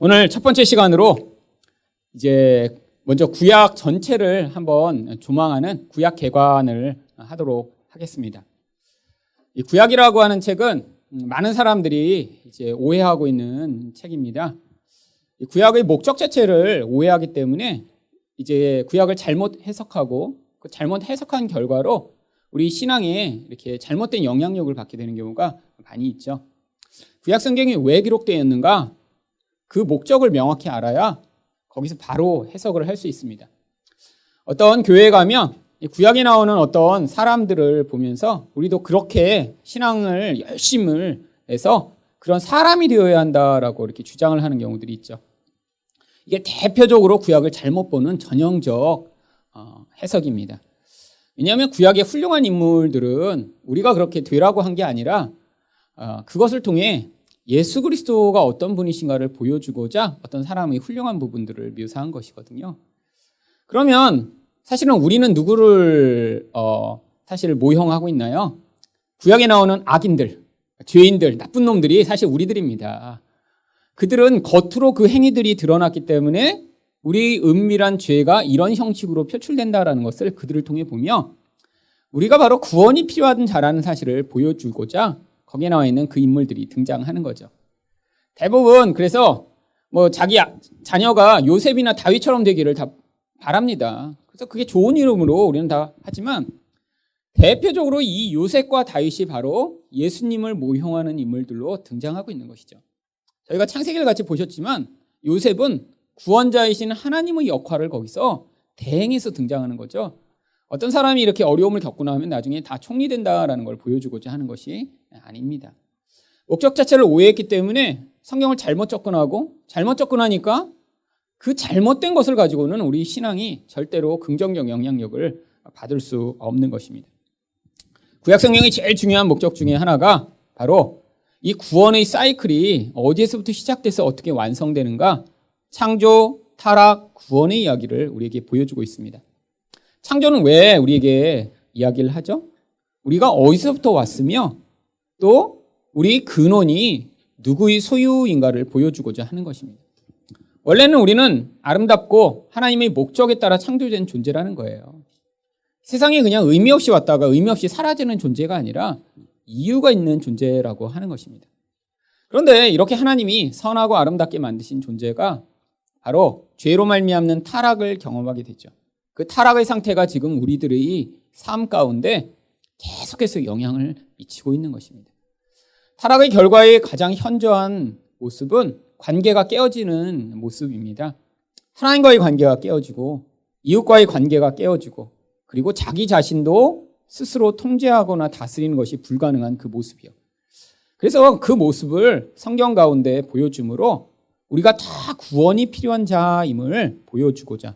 오늘 첫 번째 시간으로 이제 먼저 구약 전체를 한번 조망하는 구약 개관을 하도록 하겠습니다. 이 구약이라고 하는 책은 많은 사람들이 이제 오해하고 있는 책입니다. 이 구약의 목적 자체를 오해하기 때문에 이제 구약을 잘못 해석하고 그 잘못 해석한 결과로 우리 신앙에 이렇게 잘못된 영향력을 받게 되는 경우가 많이 있죠. 구약 성경이 왜 기록되었는가? 그 목적을 명확히 알아야 거기서 바로 해석을 할 수 있습니다. 어떤 교회에 가면 구약에 나오는 어떤 사람들을 보면서 우리도 그렇게 신앙을 열심히 해서 그런 사람이 되어야 한다라고 이렇게 주장을 하는 경우들이 있죠. 이게 대표적으로 구약을 잘못 보는 전형적 해석입니다. 왜냐하면 구약의 훌륭한 인물들은 우리가 그렇게 되라고 한 게 아니라 그것을 통해 예수 그리스도가 어떤 분이신가를 보여주고자 어떤 사람의 훌륭한 부분들을 묘사한 것이거든요. 그러면 사실은 우리는 누구를 사실 모형하고 있나요? 구약에 나오는 악인들, 죄인들, 나쁜 놈들이 사실 우리들입니다. 그들은 겉으로 그 행위들이 드러났기 때문에 우리 은밀한 죄가 이런 형식으로 표출된다라는 것을 그들을 통해 보며 우리가 바로 구원이 필요한 자라는 사실을 보여주고자 거기에 나와 있는 그 인물들이 등장하는 거죠. 대부분 그래서 자기 자녀가 요셉이나 다윗처럼 되기를 다 바랍니다. 그래서 그게 좋은 이름으로 우리는 다 하지만 대표적으로 이 요셉과 다윗이 바로 예수님을 모형하는 인물들로 등장하고 있는 것이죠. 저희가 창세기를 같이 보셨지만 요셉은 구원자이신 하나님의 역할을 거기서 대행해서 등장하는 거죠. 어떤 사람이 이렇게 어려움을 겪고 나면 나중에 다 총리된다라는 걸 보여주고자 하는 것이 아닙니다. 목적 자체를 오해했기 때문에 성경을 잘못 접근하니까 그 잘못된 것을 가지고는 우리 신앙이 절대로 긍정적 영향력을 받을 수 없는 것입니다. 구약 성경의 제일 중요한 목적 중에 하나가 바로 이 구원의 사이클이 어디에서부터 시작돼서 어떻게 완성되는가, 창조, 타락, 구원의 이야기를 우리에게 보여주고 있습니다. 창조는 왜 우리에게 이야기를 하죠? 우리가 어디서부터 왔으며 또 우리 근원이 누구의 소유인가를 보여주고자 하는 것입니다. 원래는 우리는 아름답고 하나님의 목적에 따라 창조된 존재라는 거예요. 세상에 그냥 의미 없이 왔다가 의미 없이 사라지는 존재가 아니라 이유가 있는 존재라고 하는 것입니다. 그런데 이렇게 하나님이 선하고 아름답게 만드신 존재가 바로 죄로 말미암는 타락을 경험하게 되죠. 그 타락의 상태가 지금 우리들의 삶 가운데 계속해서 영향을 미치고 있는 것입니다. 타락의 결과의 가장 현저한 모습은 관계가 깨어지는 모습입니다. 하나님과의 관계가 깨어지고 이웃과의 관계가 깨어지고 그리고 자기 자신도 스스로 통제하거나 다스리는 것이 불가능한 그 모습이요. 그래서 그 모습을 성경 가운데 보여줌으로 우리가 다 구원이 필요한 자임을 보여주고자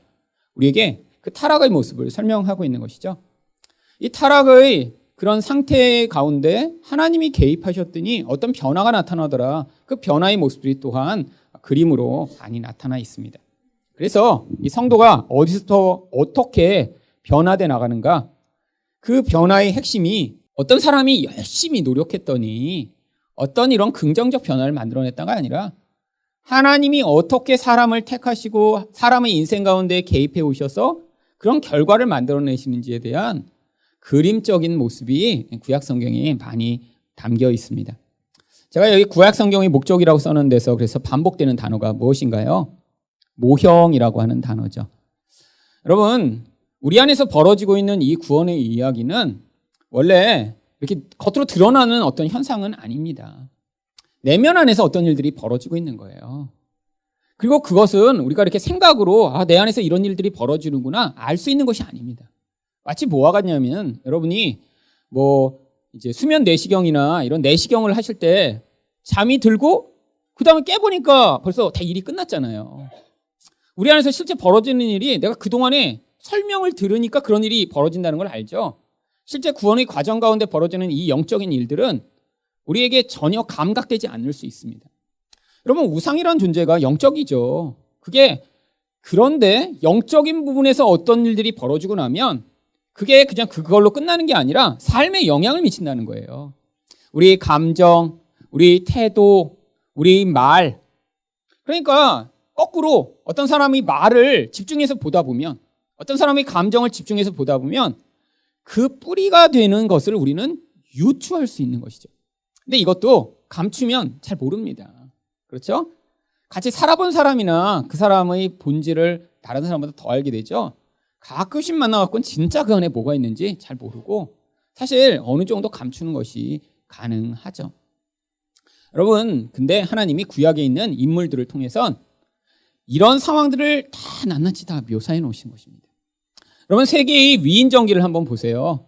우리에게 그 타락의 모습을 설명하고 있는 것이죠. 이 타락의 그런 상태 가운데 하나님이 개입하셨더니 어떤 변화가 나타나더라. 그 변화의 모습들이 또한 그림으로 많이 나타나 있습니다. 그래서 이 성도가 어디서부터 어떻게 변화돼 나가는가? 그 변화의 핵심이 어떤 사람이 열심히 노력했더니 어떤 이런 긍정적 변화를 만들어냈다가 아니라 하나님이 어떻게 사람을 택하시고 사람의 인생 가운데 개입해 오셔서 그런 결과를 만들어내시는지에 대한 그림적인 모습이 구약 성경에 많이 담겨 있습니다. 제가 여기 구약 성경의 목적이라고 써놓은 데서 그래서 반복되는 단어가 무엇인가요? 모형이라고 하는 단어죠. 여러분, 우리 안에서 벌어지고 있는 이 구원의 이야기는 원래 이렇게 겉으로 드러나는 어떤 현상은 아닙니다. 내면 안에서 어떤 일들이 벌어지고 있는 거예요. 그리고 그것은 우리가 이렇게 생각으로 내 안에서 이런 일들이 벌어지는구나 알 수 있는 것이 아닙니다. 마치 뭐와 같냐면 여러분이 이제 수면 내시경이나 이런 내시경을 하실 때 잠이 들고 그 다음에 깨보니까 벌써 다 일이 끝났잖아요. 우리 안에서 실제 벌어지는 일이 내가 그동안에 설명을 들으니까 그런 일이 벌어진다는 걸 알죠. 실제 구원의 과정 가운데 벌어지는 이 영적인 일들은 우리에게 전혀 감각되지 않을 수 있습니다. 여러분, 우상이라는 존재가 영적이죠. 그런데 영적인 부분에서 어떤 일들이 벌어지고 나면 그게 그냥 그걸로 끝나는 게 아니라 삶에 영향을 미친다는 거예요. 우리 감정, 우리 태도, 우리 말, 그러니까 거꾸로 어떤 사람이 말을 집중해서 보다 보면, 어떤 사람의 감정을 집중해서 보다 보면 그 뿌리가 되는 것을 우리는 유추할 수 있는 것이죠. 근데 이것도 감추면 잘 모릅니다. 그렇죠? 같이 살아본 사람이나 그 사람의 본질을 다른 사람보다 더 알게 되죠. 가끔씩 만나갖고는 진짜 그 안에 뭐가 있는지 잘 모르고 사실 어느 정도 감추는 것이 가능하죠. 여러분, 근데 하나님이 구약에 있는 인물들을 통해선 이런 상황들을 다 낱낱이 다 묘사해 놓으신 것입니다. 여러분, 세계의 위인전기를 한번 보세요.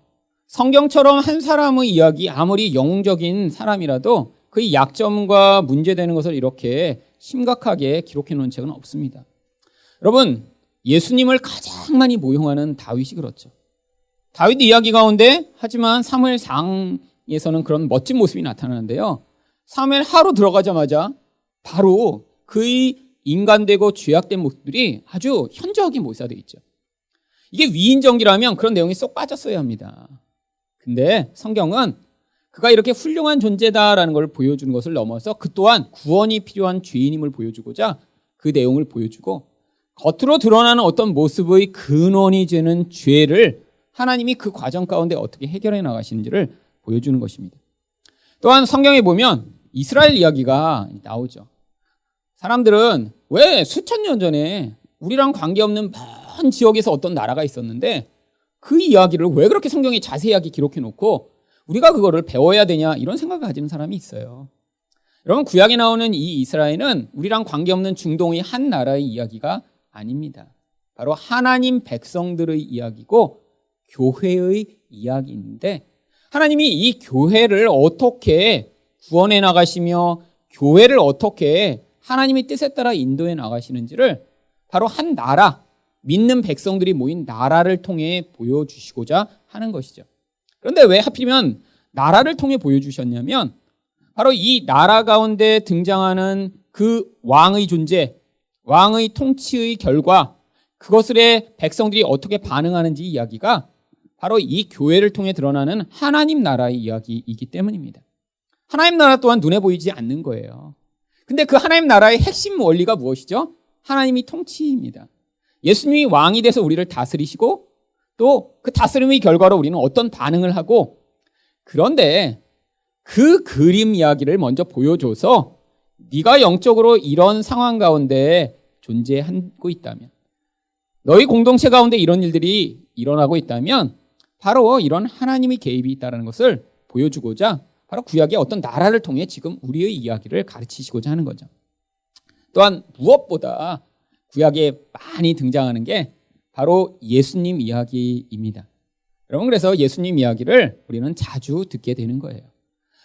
성경처럼 한 사람의 이야기, 아무리 영웅적인 사람이라도 그의 약점과 문제되는 것을 이렇게 심각하게 기록해 놓은 책은 없습니다. 여러분, 예수님을 가장 많이 모형하는 다윗이 그렇죠. 다윗 이야기 가운데 하지만 사무엘상에서는 그런 멋진 모습이 나타나는데요. 사무엘 하루 들어가자마자 바로 그의 인간되고 죄악된 모습들이 아주 현저하게 묘사되어 있죠. 이게 위인전기라면 그런 내용이 쏙 빠졌어야 합니다. 근데 성경은 그가 이렇게 훌륭한 존재다라는 걸 보여주는 것을 넘어서 그 또한 구원이 필요한 죄인임을 보여주고자 그 내용을 보여주고 겉으로 드러나는 어떤 모습의 근원이 되는 죄를 하나님이 그 과정 가운데 어떻게 해결해 나가시는지를 보여주는 것입니다. 또한 성경에 보면 이스라엘 이야기가 나오죠. 사람들은 왜 수천 년 전에 우리랑 관계없는 먼 지역에서 어떤 나라가 있었는데 그 이야기를 왜 그렇게 성경에 자세하게 기록해 놓고 우리가 그거를 배워야 되냐 이런 생각을 가지는 사람이 있어요. 여러분, 구약에 나오는 이 이스라엘은 우리랑 관계없는 중동의 한 나라의 이야기가 아닙니다. 바로 하나님 백성들의 이야기고 교회의 이야기인데 하나님이 이 교회를 어떻게 구원해 나가시며 교회를 어떻게 하나님의 뜻에 따라 인도해 나가시는지를 바로 한 나라, 믿는 백성들이 모인 나라를 통해 보여주시고자 하는 것이죠. 그런데 왜 하필이면 나라를 통해 보여주셨냐면 바로 이 나라 가운데 등장하는 그 왕의 존재, 왕의 통치의 결과, 그것에 백성들이 어떻게 반응하는지 이야기가 바로 이 교회를 통해 드러나는 하나님 나라의 이야기이기 때문입니다. 하나님 나라 또한 눈에 보이지 않는 거예요. 근데 그 하나님 나라의 핵심 원리가 무엇이죠? 하나님이 통치입니다. 예수님이 왕이 돼서 우리를 다스리시고 또 그 다스림의 결과로 우리는 어떤 반응을 하고, 그런데 그 그림 이야기를 먼저 보여줘서 네가 영적으로 이런 상황 가운데 존재하고 있다면, 너희 공동체 가운데 이런 일들이 일어나고 있다면 바로 이런 하나님의 개입이 있다는 것을 보여주고자 바로 구약의 어떤 나라를 통해 지금 우리의 이야기를 가르치시고자 하는 거죠. 또한 무엇보다 구약에 많이 등장하는 게 바로 예수님 이야기입니다. 여러분, 그래서 예수님 이야기를 우리는 자주 듣게 되는 거예요.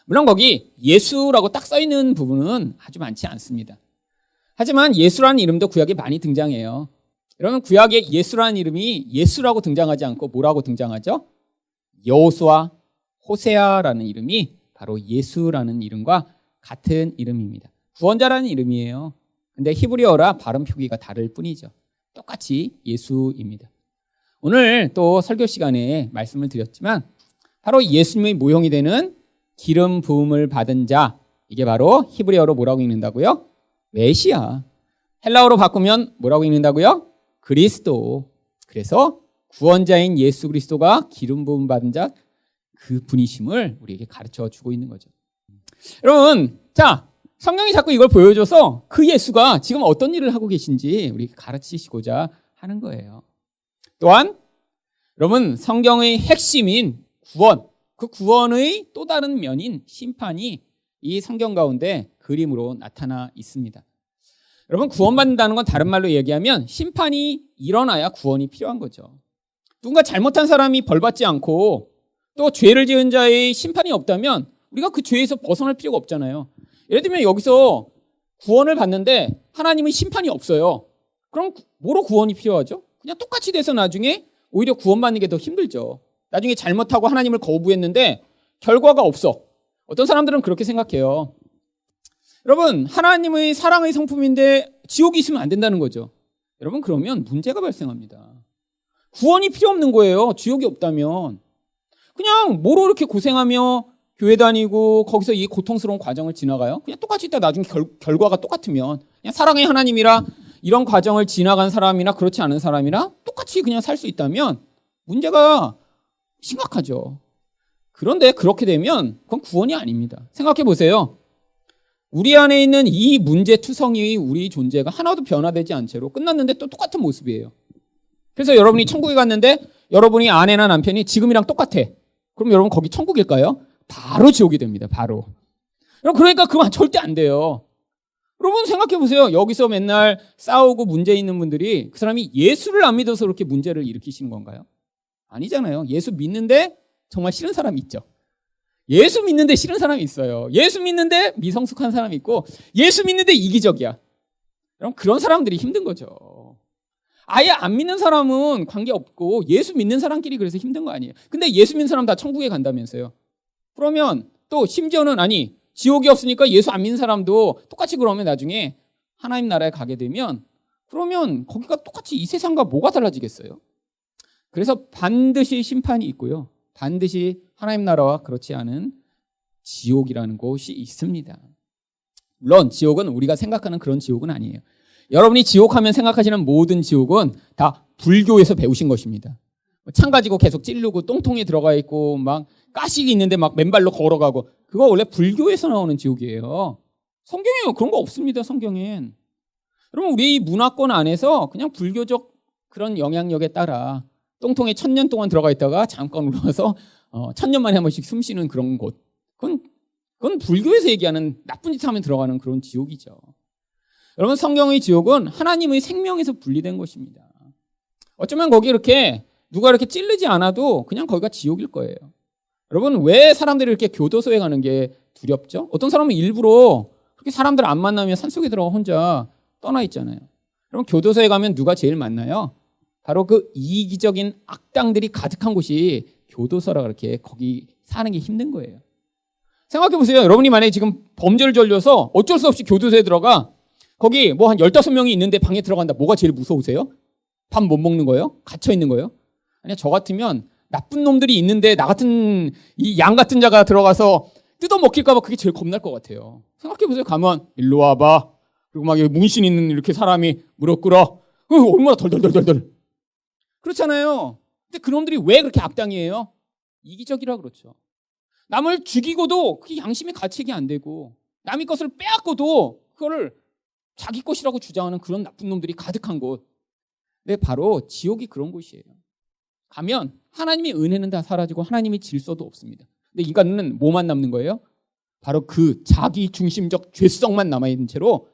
물론 거기 예수라고 딱 써있는 부분은 아주 많지 않습니다. 하지만 예수라는 이름도 구약에 많이 등장해요. 여러분, 구약에 예수라는 이름이 예수라고 등장하지 않고 뭐라고 등장하죠? 여호수아, 호세아라는 이름이 바로 예수라는 이름과 같은 이름입니다. 구원자라는 이름이에요. 근데 히브리어라 발음 표기가 다를 뿐이죠. 똑같이 예수입니다. 오늘 또 설교 시간에 말씀을 드렸지만 바로 예수님의 모형이 되는 기름 부음을 받은 자, 이게 바로 히브리어로 뭐라고 읽는다고요? 메시아. 헬라어로 바꾸면 뭐라고 읽는다고요? 그리스도. 그래서 구원자인 예수 그리스도가 기름 부음 받은 자, 그 분이심을 우리에게 가르쳐 주고 있는 거죠. 여러분, 자, 성경이 자꾸 이걸 보여줘서 그 예수가 지금 어떤 일을 하고 계신지 우리에게 가르치시고자 하는 거예요. 또한 여러분, 성경의 핵심인 구원, 그 구원의 또 다른 면인 심판이 이 성경 가운데 그림으로 나타나 있습니다. 여러분, 구원받는다는 건 다른 말로 얘기하면 심판이 일어나야 구원이 필요한 거죠. 누군가 잘못한 사람이 벌받지 않고 또 죄를 지은 자의 심판이 없다면 우리가 그 죄에서 벗어날 필요가 없잖아요. 예를 들면 여기서 구원을 받는데 하나님의 심판이 없어요. 그럼 뭐로 구원이 필요하죠? 그냥 똑같이 돼서 나중에 오히려 구원받는 게 더 힘들죠. 나중에 잘못하고 하나님을 거부했는데 결과가 없어. 어떤 사람들은 그렇게 생각해요. 여러분, 하나님의 사랑의 성품인데 지옥이 있으면 안 된다는 거죠. 여러분, 그러면 문제가 발생합니다. 구원이 필요 없는 거예요. 지옥이 없다면. 그냥 뭐로 이렇게 고생하며 교회 다니고 거기서 이 고통스러운 과정을 지나가요? 그냥 똑같이 있다 나중에 결과가 똑같으면 그냥 사랑의 하나님이라 이런 과정을 지나간 사람이나 그렇지 않은 사람이나 똑같이 그냥 살 수 있다면 문제가 심각하죠. 그런데 그렇게 되면 그건 구원이 아닙니다. 생각해 보세요. 우리 안에 있는 이 문제투성이 우리 존재가 하나도 변화되지 않은 채로 끝났는데 또 똑같은 모습이에요. 그래서 여러분이 천국에 갔는데 여러분이 아내나 남편이 지금이랑 똑같아. 그럼 여러분 거기 천국일까요? 바로 지옥이 됩니다. 바로. 그러니까 그건 절대 안 돼요. 여러분 생각해 보세요. 여기서 맨날 싸우고 문제 있는 분들이 그 사람이 예수를 안 믿어서 그렇게 문제를 일으키시는 건가요? 아니잖아요. 예수 믿는데 정말 싫은 사람이 있죠. 예수 믿는데 싫은 사람이 있어요. 예수 믿는데 미성숙한 사람이 있고 예수 믿는데 이기적이야. 그럼 그런 사람들이 힘든 거죠. 아예 안 믿는 사람은 관계없고 예수 믿는 사람끼리 그래서 힘든 거 아니에요. 근데 예수 믿는 사람 다 천국에 간다면서요. 그러면 또 심지어는 아니 지옥이 없으니까 예수 안 믿는 사람도 똑같이 그러면 나중에 하나님 나라에 가게 되면 그러면 거기가 똑같이 이 세상과 뭐가 달라지겠어요? 그래서 반드시 심판이 있고요. 반드시 하나님 나라와 그렇지 않은 지옥이라는 곳이 있습니다. 물론 지옥은 우리가 생각하는 그런 지옥은 아니에요. 여러분이 지옥하면 생각하시는 모든 지옥은 다 불교에서 배우신 것입니다. 창 가지고 계속 찌르고 똥통에 들어가 있고 막 가식이 있는데 막 맨발로 걸어가고 그거 원래 불교에서 나오는 지옥이에요. 성경에 그런 거 없습니다. 성경엔. 여러분 우리 문화권 안에서 그냥 불교적 그런 영향력에 따라 똥통에 1000년 동안 들어가 있다가 잠깐 올라와서 1000년 만에 한 번씩 숨 쉬는 그런 곳. 그건 불교에서 얘기하는 나쁜 짓 하면 들어가는 그런 지옥이죠. 여러분 성경의 지옥은 하나님의 생명에서 분리된 것입니다. 어쩌면 거기 이렇게 누가 이렇게 찌르지 않아도 그냥 거기가 지옥일 거예요. 여러분 왜 사람들이 이렇게 교도소에 가는 게 두렵죠? 어떤 사람은 일부러 그렇게 사람들 안 만나면 산속에 들어가 혼자 떠나 있잖아요. 여러분 교도소에 가면 누가 제일 만나요? 바로 그 이기적인 악당들이 가득한 곳이 교도소라 그렇게 거기 사는 게 힘든 거예요. 생각해 보세요. 여러분이 만약에 지금 범죄를 저질러서 어쩔 수 없이 교도소에 들어가 거기 뭐 한 15명이 있는데 방에 들어간다. 뭐가 제일 무서우세요? 밥 못 먹는 거예요? 갇혀 있는 거예요? 아니야, 저 같으면 나쁜 놈들이 있는데 나 같은 이 양 같은 자가 들어가서 뜯어 먹힐까 봐 그게 제일 겁날 것 같아요. 생각해 보세요. 가면 일로 와봐. 그리고 막 여기 문신 있는 이렇게 사람이 무릎 꿇어. 얼마나 덜덜덜덜덜. 그렇잖아요. 근데 그놈들이 왜 그렇게 악당이에요? 이기적이라 그렇죠. 남을 죽이고도 그게 양심의 가책이 안 되고 남의 것을 빼앗고도 그거를 자기 것이라고 주장하는 그런 나쁜 놈들이 가득한 곳. 네, 바로 지옥이 그런 곳이에요. 가면 하나님의 은혜는 다 사라지고 하나님의 질서도 없습니다. 근데 인간은 뭐만 남는 거예요? 바로 그 자기 중심적 죄성만 남아있는 채로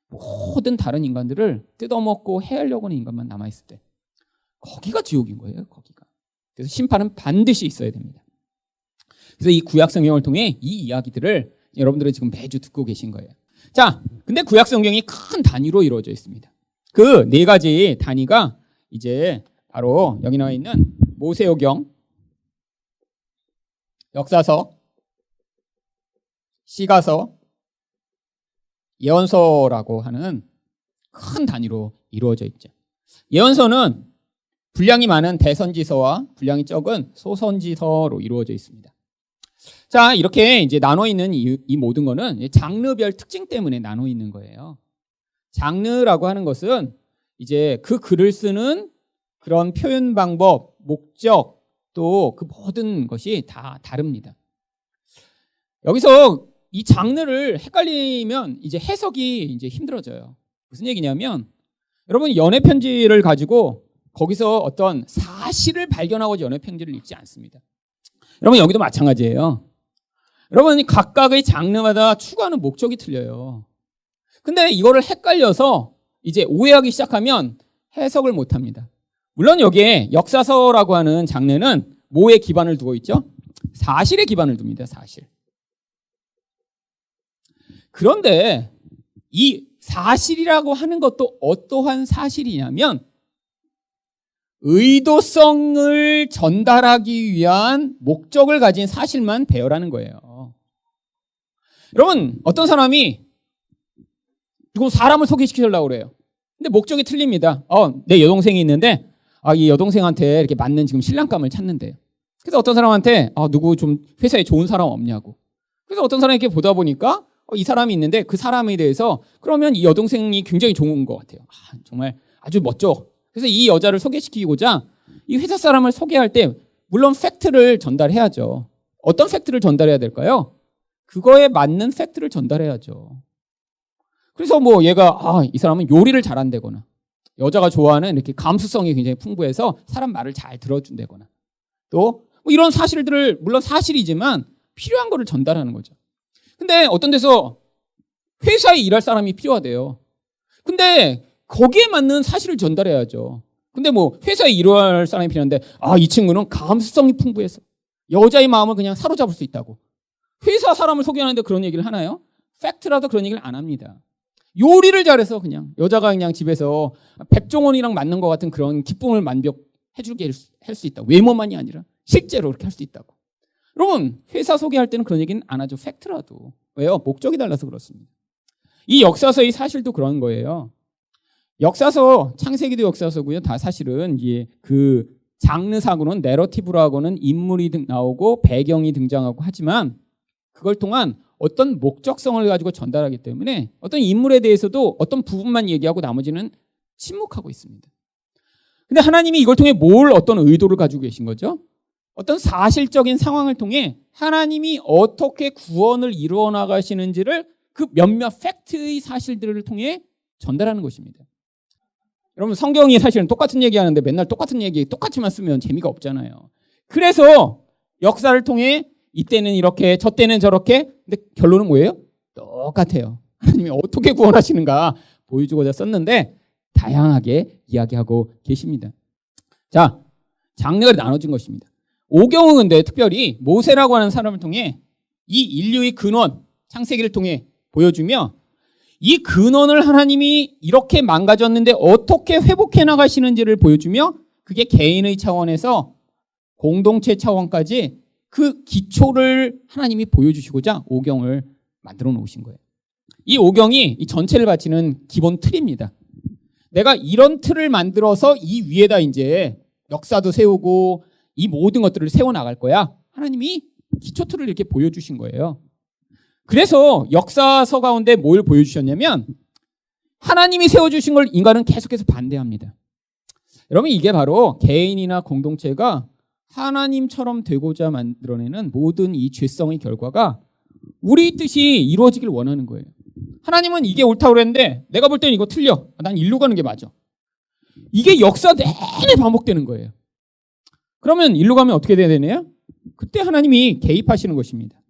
모든 다른 인간들을 뜯어먹고 해하려고 하는 인간만 남아있을 때 거기가 지옥인 거예요. 거기가. 그래서 심판은 반드시 있어야 됩니다. 그래서 이 구약 성경을 통해 이 이야기들을 여러분들은 지금 매주 듣고 계신 거예요. 자, 근데 구약 성경이 큰 단위로 이루어져 있습니다. 그 네 가지 단위가 이제 바로 여기 나와 있는 모세오경, 역사서, 시가서, 예언서라고 하는 큰 단위로 이루어져 있죠. 예언서는 분량이 많은 대선지서와 분량이 적은 소선지서로 이루어져 있습니다. 자, 이렇게 이제 나눠 있는 이 모든 거는 장르별 특징 때문에 나눠 있는 거예요. 장르라고 하는 것은 이제 그 글을 쓰는 그런 표현 방법, 목적, 또 그 모든 것이 다 다릅니다. 여기서 이 장르를 헷갈리면 이제 해석이 이제 힘들어져요. 무슨 얘기냐면 여러분 연애 편지를 가지고 거기서 어떤 사실을 발견하고 연애 편지를 읽지 않습니다. 여러분 여기도 마찬가지예요. 여러분 각각의 장르마다 추구하는 목적이 틀려요. 근데 이거를 헷갈려서 이제 오해하기 시작하면 해석을 못합니다. 물론 여기에 역사서라고 하는 장르는 뭐에 기반을 두고 있죠? 사실에 기반을 둡니다. 사실. 그런데 이 사실이라고 하는 것도 어떠한 사실이냐면 의도성을 전달하기 위한 목적을 가진 사실만 배열하는 거예요. 여러분 어떤 사람이 누구 사람을 소개시키려고 그래요. 근데 목적이 틀립니다. 내 여동생이 있는데 이 여동생한테 이렇게 맞는 지금 신랑감을 찾는데요. 그래서 어떤 사람한테 누구 좀 회사에 좋은 사람 없냐고. 그래서 어떤 사람이 이렇게 보다 보니까 이 사람이 있는데 그 사람에 대해서 그러면 이 여동생이 굉장히 좋은 것 같아요. 정말 아주 멋져. 그래서 이 여자를 소개시키고자 이 회사 사람을 소개할 때 물론 팩트를 전달해야죠. 어떤 팩트를 전달해야 될까요? 그거에 맞는 팩트를 전달해야죠. 그래서 뭐 얘가 이 사람은 요리를 잘한다거나 여자가 좋아하는 이렇게 감수성이 굉장히 풍부해서 사람 말을 잘 들어준다거나 또 뭐 이런 사실들을 물론 사실이지만 필요한 거를 전달하는 거죠. 근데 어떤 데서 회사에 일할 사람이 필요하대요. 근데 거기에 맞는 사실을 전달해야죠. 근데 뭐 회사에 일할 사람이 필요한데 이 친구는 감수성이 풍부해서 여자의 마음을 그냥 사로잡을 수 있다고. 회사 사람을 소개하는데 그런 얘기를 하나요? 팩트라도 그런 얘기를 안 합니다. 요리를 잘해서 그냥 여자가 그냥 집에서 백종원이랑 맞는 것 같은 그런 기쁨을 만족해주게 할 수 있다. 외모만이 아니라 실제로 그렇게 할 수 있다고. 여러분 회사 소개할 때는 그런 얘기는 안 하죠. 팩트라도. 왜요? 목적이 달라서 그렇습니다. 이 역사서의 사실도 그런 거예요. 역사서 창세기도 역사서고요. 다 사실은 그 장르상으로는 내러티브라고는 인물이 나오고 배경이 등장하고 하지만 그걸 통한 어떤 목적성을 가지고 전달하기 때문에 어떤 인물에 대해서도 어떤 부분만 얘기하고 나머지는 침묵하고 있습니다. 근데 하나님이 이걸 통해 어떤 의도를 가지고 계신 거죠? 어떤 사실적인 상황을 통해 하나님이 어떻게 구원을 이루어 나가시는지를 그 몇몇 팩트의 사실들을 통해 전달하는 것입니다. 여러분 성경이 사실은 똑같은 얘기하는데 맨날 똑같은 얘기 똑같이만 쓰면 재미가 없잖아요. 그래서 역사를 통해 이때는 이렇게 저때는 저렇게 근데 결론은 뭐예요? 똑같아요. 하나님이 어떻게 구원하시는가 보여주고자 썼는데 다양하게 이야기하고 계십니다. 자, 장르가 나눠진 것입니다. 오경은 근데 특별히 모세라고 하는 사람을 통해 이 인류의 근원 창세기를 통해 보여주며 이 근원을 하나님이 이렇게 망가졌는데 어떻게 회복해 나가시는지를 보여주며 그게 개인의 차원에서 공동체 차원까지 그 기초를 하나님이 보여주시고자 오경을 만들어 놓으신 거예요. 이 오경이 이 전체를 바치는 기본 틀입니다. 내가 이런 틀을 만들어서 이 위에다 이제 역사도 세우고 이 모든 것들을 세워나갈 거야. 하나님이 기초 틀을 이렇게 보여주신 거예요. 그래서 역사서 가운데 뭘 보여주셨냐면 하나님이 세워주신 걸 인간은 계속해서 반대합니다. 여러분 이게 바로 개인이나 공동체가 하나님처럼 되고자 만들어내는 모든 이 죄성의 결과가 우리 뜻이 이루어지길 원하는 거예요. 하나님은 이게 옳다고 그랬는데 내가 볼 때는 이거 틀려. 난 일로 가는 게 맞아. 이게 역사 내내 반복되는 거예요. 그러면 일로 가면 어떻게 돼야 되나요? 그때 하나님이 개입하시는 것입니다.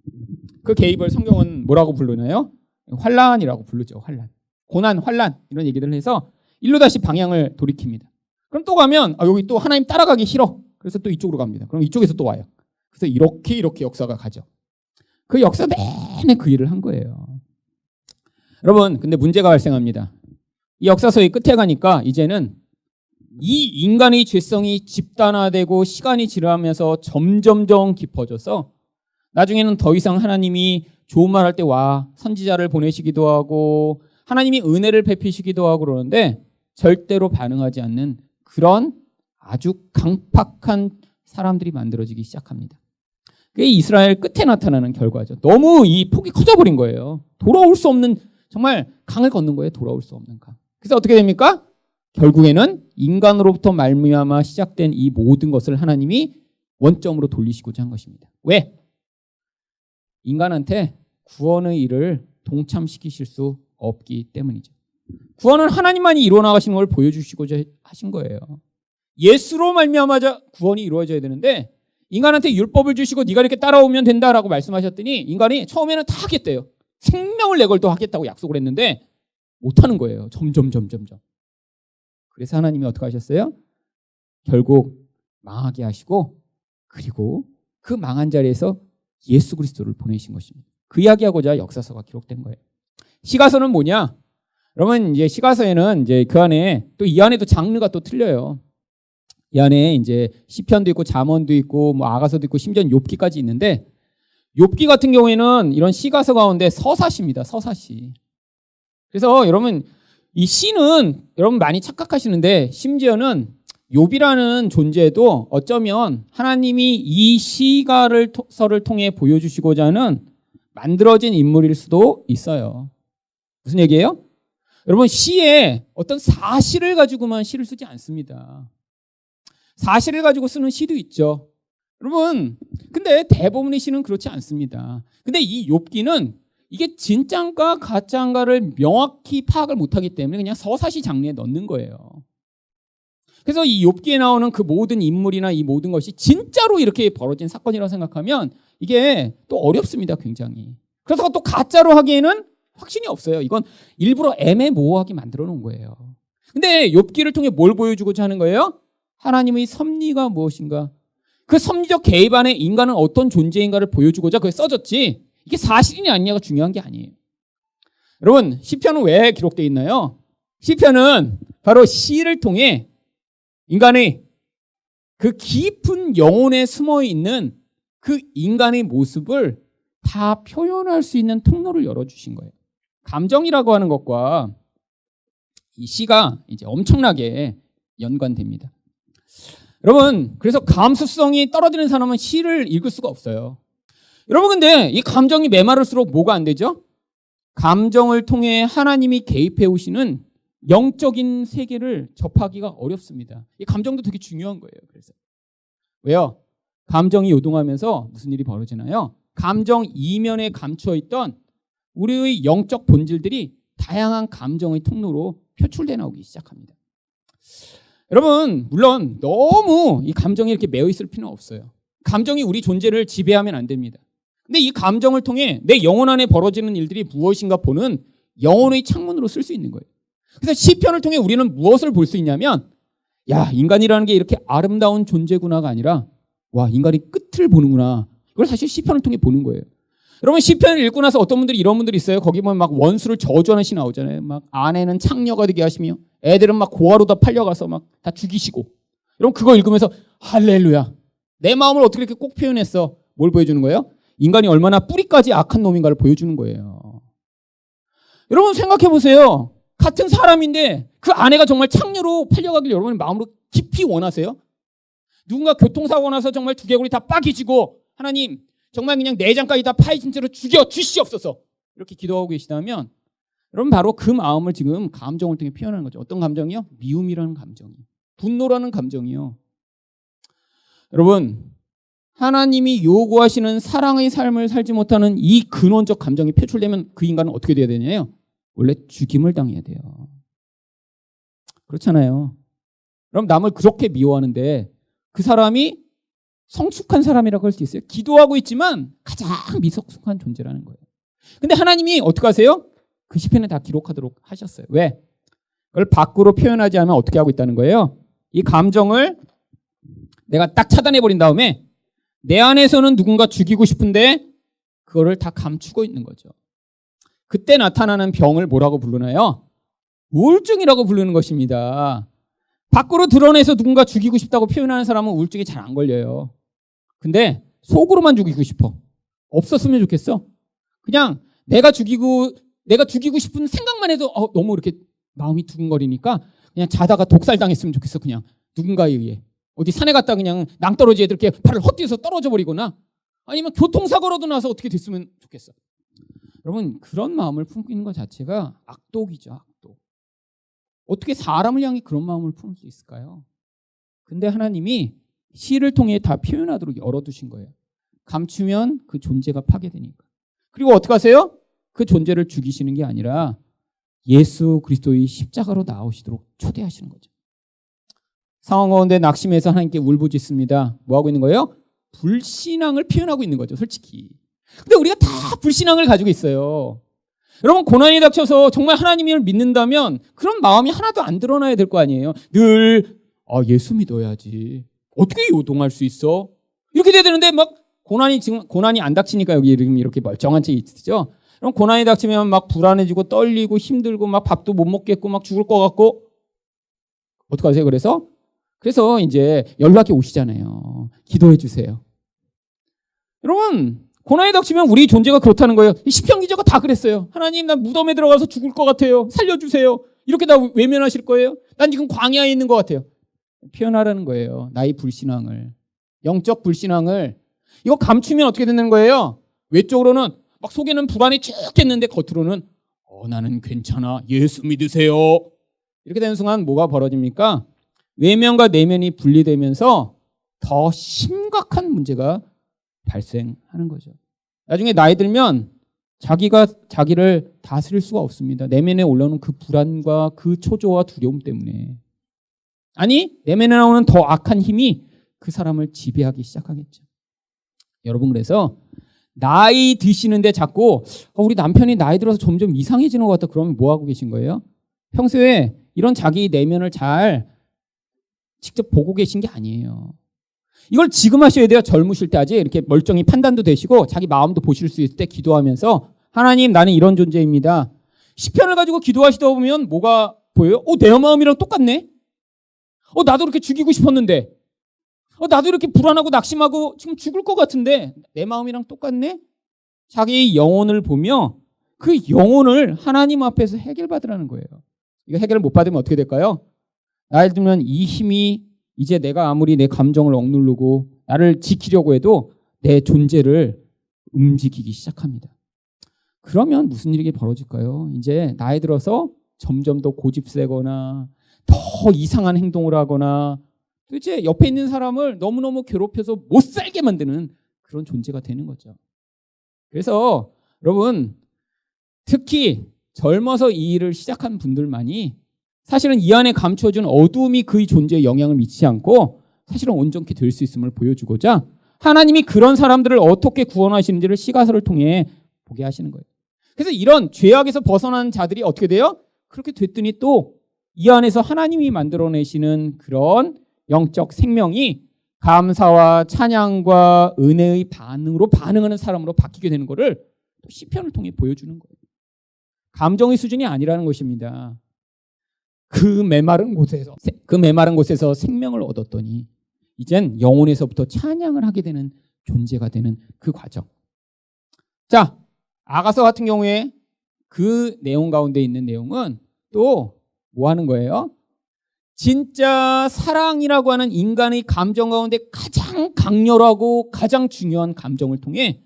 그 개입을 성경은 뭐라고 부르나요? 환란이라고 부르죠. 환란. 고난, 환란 이런 얘기들을 해서 일로 다시 방향을 돌이킵니다. 그럼 또 가면 여기 또 하나님 따라가기 싫어. 그래서 또 이쪽으로 갑니다. 그럼 이쪽에서 또 와요. 그래서 이렇게 역사가 가죠. 그 역사 내내 그 일을 한 거예요. 여러분 근데 문제가 발생합니다. 이 역사서의 끝에 가니까 이제는 이 인간의 죄성이 집단화되고 시간이 지나면서 점점점 깊어져서 나중에는 더 이상 하나님이 좋은 말 할 때 와 선지자를 보내시기도 하고 하나님이 은혜를 베푸시기도 하고 그러는데 절대로 반응하지 않는 그런 아주 강팍한 사람들이 만들어지기 시작합니다. 그게 이스라엘 끝에 나타나는 결과죠. 너무 이 폭이 커져버린 거예요. 돌아올 수 없는 정말 강을 걷는 거예요. 돌아올 수 없는 강. 그래서 어떻게 됩니까? 결국에는 인간으로부터 말미암아 시작된 이 모든 것을 하나님이 원점으로 돌리시고자 한 것입니다. 왜? 인간한테 구원의 일을 동참시키실 수 없기 때문이죠. 구원은 하나님만이 이루어 나가시는 걸 보여주시고자 하신 거예요. 예수로 말미암아 구원이 이루어져야 되는데 인간한테 율법을 주시고 네가 이렇게 따라오면 된다라고 말씀하셨더니 인간이 처음에는 다 하겠대요. 생명을 내걸도 하겠다고 약속을 했는데 못하는 거예요. 점점. 그래서 하나님이 어떻게 하셨어요? 결국 망하게 하시고 그리고 그 망한 자리에서 예수 그리스도를 보내신 것입니다. 그 이야기하고자 역사서가 기록된 거예요. 시가서는 뭐냐? 여러분 이제 시가서에는 이제 그 안에 또 이 안에도 장르가 또 틀려요. 이 안에 이제 시편도 있고 잠언도 있고 뭐 아가서도 있고 심지어 욥기까지 있는데 욥기 같은 경우에는 이런 시가서 가운데 서사시입니다. 서사시. 그래서 여러분 이 시는 여러분 많이 착각하시는데 심지어는 욥이라는 존재도 어쩌면 하나님이 이 시가서를 통해 보여주시고자 하는 만들어진 인물일 수도 있어요. 무슨 얘기예요? 여러분, 시에 어떤 사실을 가지고만 시를 쓰지 않습니다. 사실을 가지고 쓰는 시도 있죠. 여러분, 근데 대부분의 시는 그렇지 않습니다. 근데 이 욥기는 이게 진짜인가 가짜인가를 명확히 파악을 못하기 때문에 그냥 서사시 장르에 넣는 거예요. 그래서 이 욥기에 나오는 그 모든 인물이나 이 모든 것이 진짜로 이렇게 벌어진 사건이라고 생각하면 이게 또 어렵습니다, 굉장히. 그래서 또 가짜로 하기에는 확신이 없어요. 이건 일부러 애매모호하게 만들어 놓은 거예요. 근데 욥기를 통해 뭘 보여주고자 하는 거예요? 하나님의 섭리가 무엇인가? 그 섭리적 개입 안에 인간은 어떤 존재인가를 보여주고자 그게 써졌지, 이게 사실이냐 아니냐가 중요한 게 아니에요. 여러분, 시편은 왜 기록되어 있나요? 시편은 바로 시를 통해 인간의 그 깊은 영혼에 숨어 있는 그 인간의 모습을 다 표현할 수 있는 통로를 열어주신 거예요. 감정이라고 하는 것과 이 시가 이제 엄청나게 연관됩니다. 여러분, 그래서 감수성이 떨어지는 사람은 시를 읽을 수가 없어요. 여러분, 근데 이 감정이 메마를수록 뭐가 안 되죠? 감정을 통해 하나님이 개입해 오시는 영적인 세계를 접하기가 어렵습니다. 이 감정도 되게 중요한 거예요. 그래서 왜요? 감정이 요동하면서 무슨 일이 벌어지나요? 감정 이면에 감추어 있던 우리의 영적 본질들이 다양한 감정의 통로로 표출돼 나오기 시작합니다. 여러분, 물론 너무 이 감정이 이렇게 매여 있을 필요는 없어요. 감정이 우리 존재를 지배하면 안 됩니다. 근데 이 감정을 통해 내 영혼 안에 벌어지는 일들이 무엇인가 보는 영혼의 창문으로 쓸 수 있는 거예요. 그래서 시편을 통해 우리는 무엇을 볼 수 있냐면, 야, 인간이라는 게 이렇게 아름다운 존재구나가 아니라, 와, 인간이 끝을 보는구나. 이걸 사실 시편을 통해 보는 거예요. 여러분, 시편을 읽고 나서 어떤 분들이 이런 분들이 있어요. 거기 보면 막 원수를 저주하는 시 나오잖아요. 막 아내는 창녀가 되게 하시며 애들은 막 고아로 다 팔려가서 막 다 죽이시고. 여러분, 그거 읽으면서 할렐루야. 내 마음을 어떻게 이렇게 꼭 표현했어? 뭘 보여주는 거예요? 인간이 얼마나 뿌리까지 악한 놈인가를 보여주는 거예요. 여러분, 생각해 보세요. 같은 사람인데 그 아내가 정말 창녀로 팔려가길 여러분이 마음으로 깊이 원하세요? 누군가 교통사고 나서 정말 두개골이 다 빠개지고, 하나님 정말 그냥 내장까지 다 파헤진 채로 죽여 주시옵소서, 이렇게 기도하고 계시다면 여러분, 바로 그 마음을 지금 감정을 통해 표현하는 거죠. 어떤 감정이요? 미움이라는 감정이요. 분노라는 감정이요. 여러분, 하나님이 요구하시는 사랑의 삶을 살지 못하는 이 근원적 감정이 표출되면 그 인간은 어떻게 돼야 되냐요? 원래 죽임을 당해야 돼요. 그렇잖아요. 그럼 남을 그렇게 미워하는데 그 사람이 성숙한 사람이라고 할 수 있어요? 기도하고 있지만 가장 미성숙한 존재라는 거예요. 근데 하나님이 어떻게 하세요? 그 시편에 다 기록하도록 하셨어요. 왜? 그걸 밖으로 표현하지 않으면 어떻게 하고 있다는 거예요? 이 감정을 내가 딱 차단해버린 다음에 내 안에서는 누군가 죽이고 싶은데 그거를 다 감추고 있는 거죠. 그때 나타나는 병을 뭐라고 부르나요? 우울증이라고 부르는 것입니다. 밖으로 드러내서 누군가 죽이고 싶다고 표현하는 사람은 우울증이 잘 안 걸려요. 근데 속으로만 죽이고 싶어. 없었으면 좋겠어. 그냥 내가 죽이고 싶은 생각만 해도 너무 이렇게 마음이 두근거리니까 그냥 자다가 독살당했으면 좋겠어. 그냥 누군가에 의해. 어디 산에 갔다 그냥 낭떠러지 애들 이렇게 팔을 헛디뎌서 떨어져 버리거나, 아니면 교통사고라도 나서 어떻게 됐으면 좋겠어. 여러분, 그런 마음을 품고 있는 것 자체가 악독이죠, 악독. 어떻게 사람을 향해 그런 마음을 품을 수 있을까요? 근데 하나님이 시를 통해 다 표현하도록 열어두신 거예요. 감추면 그 존재가 파괴되니까. 그리고 어떻게 하세요? 그 존재를 죽이시는 게 아니라 예수 그리스도의 십자가로 나오시도록 초대하시는 거죠. 상황 가운데 낙심해서 하나님께 울부짖습니다. 뭐 하고 있는 거예요? 불신앙을 표현하고 있는 거죠, 솔직히. 근데 우리가 다 불신앙을 가지고 있어요. 여러분, 고난이 닥쳐서 정말 하나님을 믿는다면 그런 마음이 하나도 안 드러나야 될 거 아니에요. 늘 예수 믿어야지. 어떻게 요동할 수 있어? 이렇게 돼야 되는데 막 고난이 안 닥치니까 여기 이렇게 멀쩡한 채 있죠. 그럼 고난이 닥치면 막 불안해지고 떨리고 힘들고 막 밥도 못 먹겠고 막 죽을 것 같고, 어떡하세요? 그래서 이제 연락이 오시잖아요. 기도해 주세요. 여러분, 고난이 닥치면 우리 존재가 그렇다는 거예요. 시편 기자가 다 그랬어요. 하나님, 난 무덤에 들어가서 죽을 것 같아요. 살려주세요. 이렇게 다 외면하실 거예요? 난 지금 광야에 있는 것 같아요. 표현하라는 거예요. 나의 불신앙을. 영적 불신앙을. 이거 감추면 어떻게 되는 거예요? 외적으로는 막 속에는 불안이 쭉 했는데 겉으로는 나는 괜찮아. 예수 믿으세요. 이렇게 되는 순간 뭐가 벌어집니까? 외면과 내면이 분리되면서 더 심각한 문제가 발생하는 거죠. 나중에 나이 들면 자기가 자기를 다스릴 수가 없습니다. 내면에 올라오는 그 불안과 그 초조와 두려움 때문에. 아니, 내면에 나오는 더 악한 힘이 그 사람을 지배하기 시작하겠죠. 여러분, 그래서 나이 드시는데 자꾸 우리 남편이 나이 들어서 점점 이상해지는 것 같다. 그러면 뭐 하고 계신 거예요? 평소에 이런 자기 내면을 잘 직접 보고 계신 게 아니에요. 이걸 지금 하셔야 돼요. 젊으실 때 아직 이렇게 멀쩡히 판단도 되시고 자기 마음도 보실 수 있을 때 기도하면서 하나님, 나는 이런 존재입니다. 시편을 가지고 기도하시다 보면 뭐가 보여요? 내 마음이랑 똑같네. 나도 이렇게 죽이고 싶었는데. 나도 이렇게 불안하고 낙심하고 지금 죽을 것 같은데 내 마음이랑 똑같네? 자기의 영혼을 보며 그 영혼을 하나님 앞에서 해결받으라는 거예요. 이거 해결을 못 받으면 어떻게 될까요? 나이 들면 이 힘이 이제 내가 아무리 내 감정을 억누르고 나를 지키려고 해도 내 존재를 움직이기 시작합니다. 그러면 무슨 일이 벌어질까요? 이제 나이 들어서 점점 더 고집세거나 더 이상한 행동을 하거나 도대체 옆에 있는 사람을 너무너무 괴롭혀서 못 살게 만드는 그런 존재가 되는 거죠. 그래서 여러분, 특히 젊어서 이 일을 시작한 분들만이 사실은 이 안에 감추어준 어두움이 그의 존재에 영향을 미치지 않고 사실은 온전케 될 수 있음을 보여주고자 하나님이 그런 사람들을 어떻게 구원하시는지를 시가서를 통해 보게 하시는 거예요. 그래서 이런 죄악에서 벗어난 자들이 어떻게 돼요? 그렇게 됐더니 또 이 안에서 하나님이 만들어내시는 그런 영적 생명이 감사와 찬양과 은혜의 반응으로 반응하는 사람으로 바뀌게 되는 것을 시편을 통해 보여주는 거예요. 감정의 수준이 아니라는 것입니다. 그 메마른 곳에서 생명을 얻었더니 이젠 영혼에서부터 찬양을 하게 되는 존재가 되는 그 과정. 자, 아가서 같은 경우에 그 내용 가운데 있는 내용은 또 뭐 하는 거예요? 진짜 사랑이라고 하는 인간의 감정 가운데 가장 강렬하고 가장 중요한 감정을 통해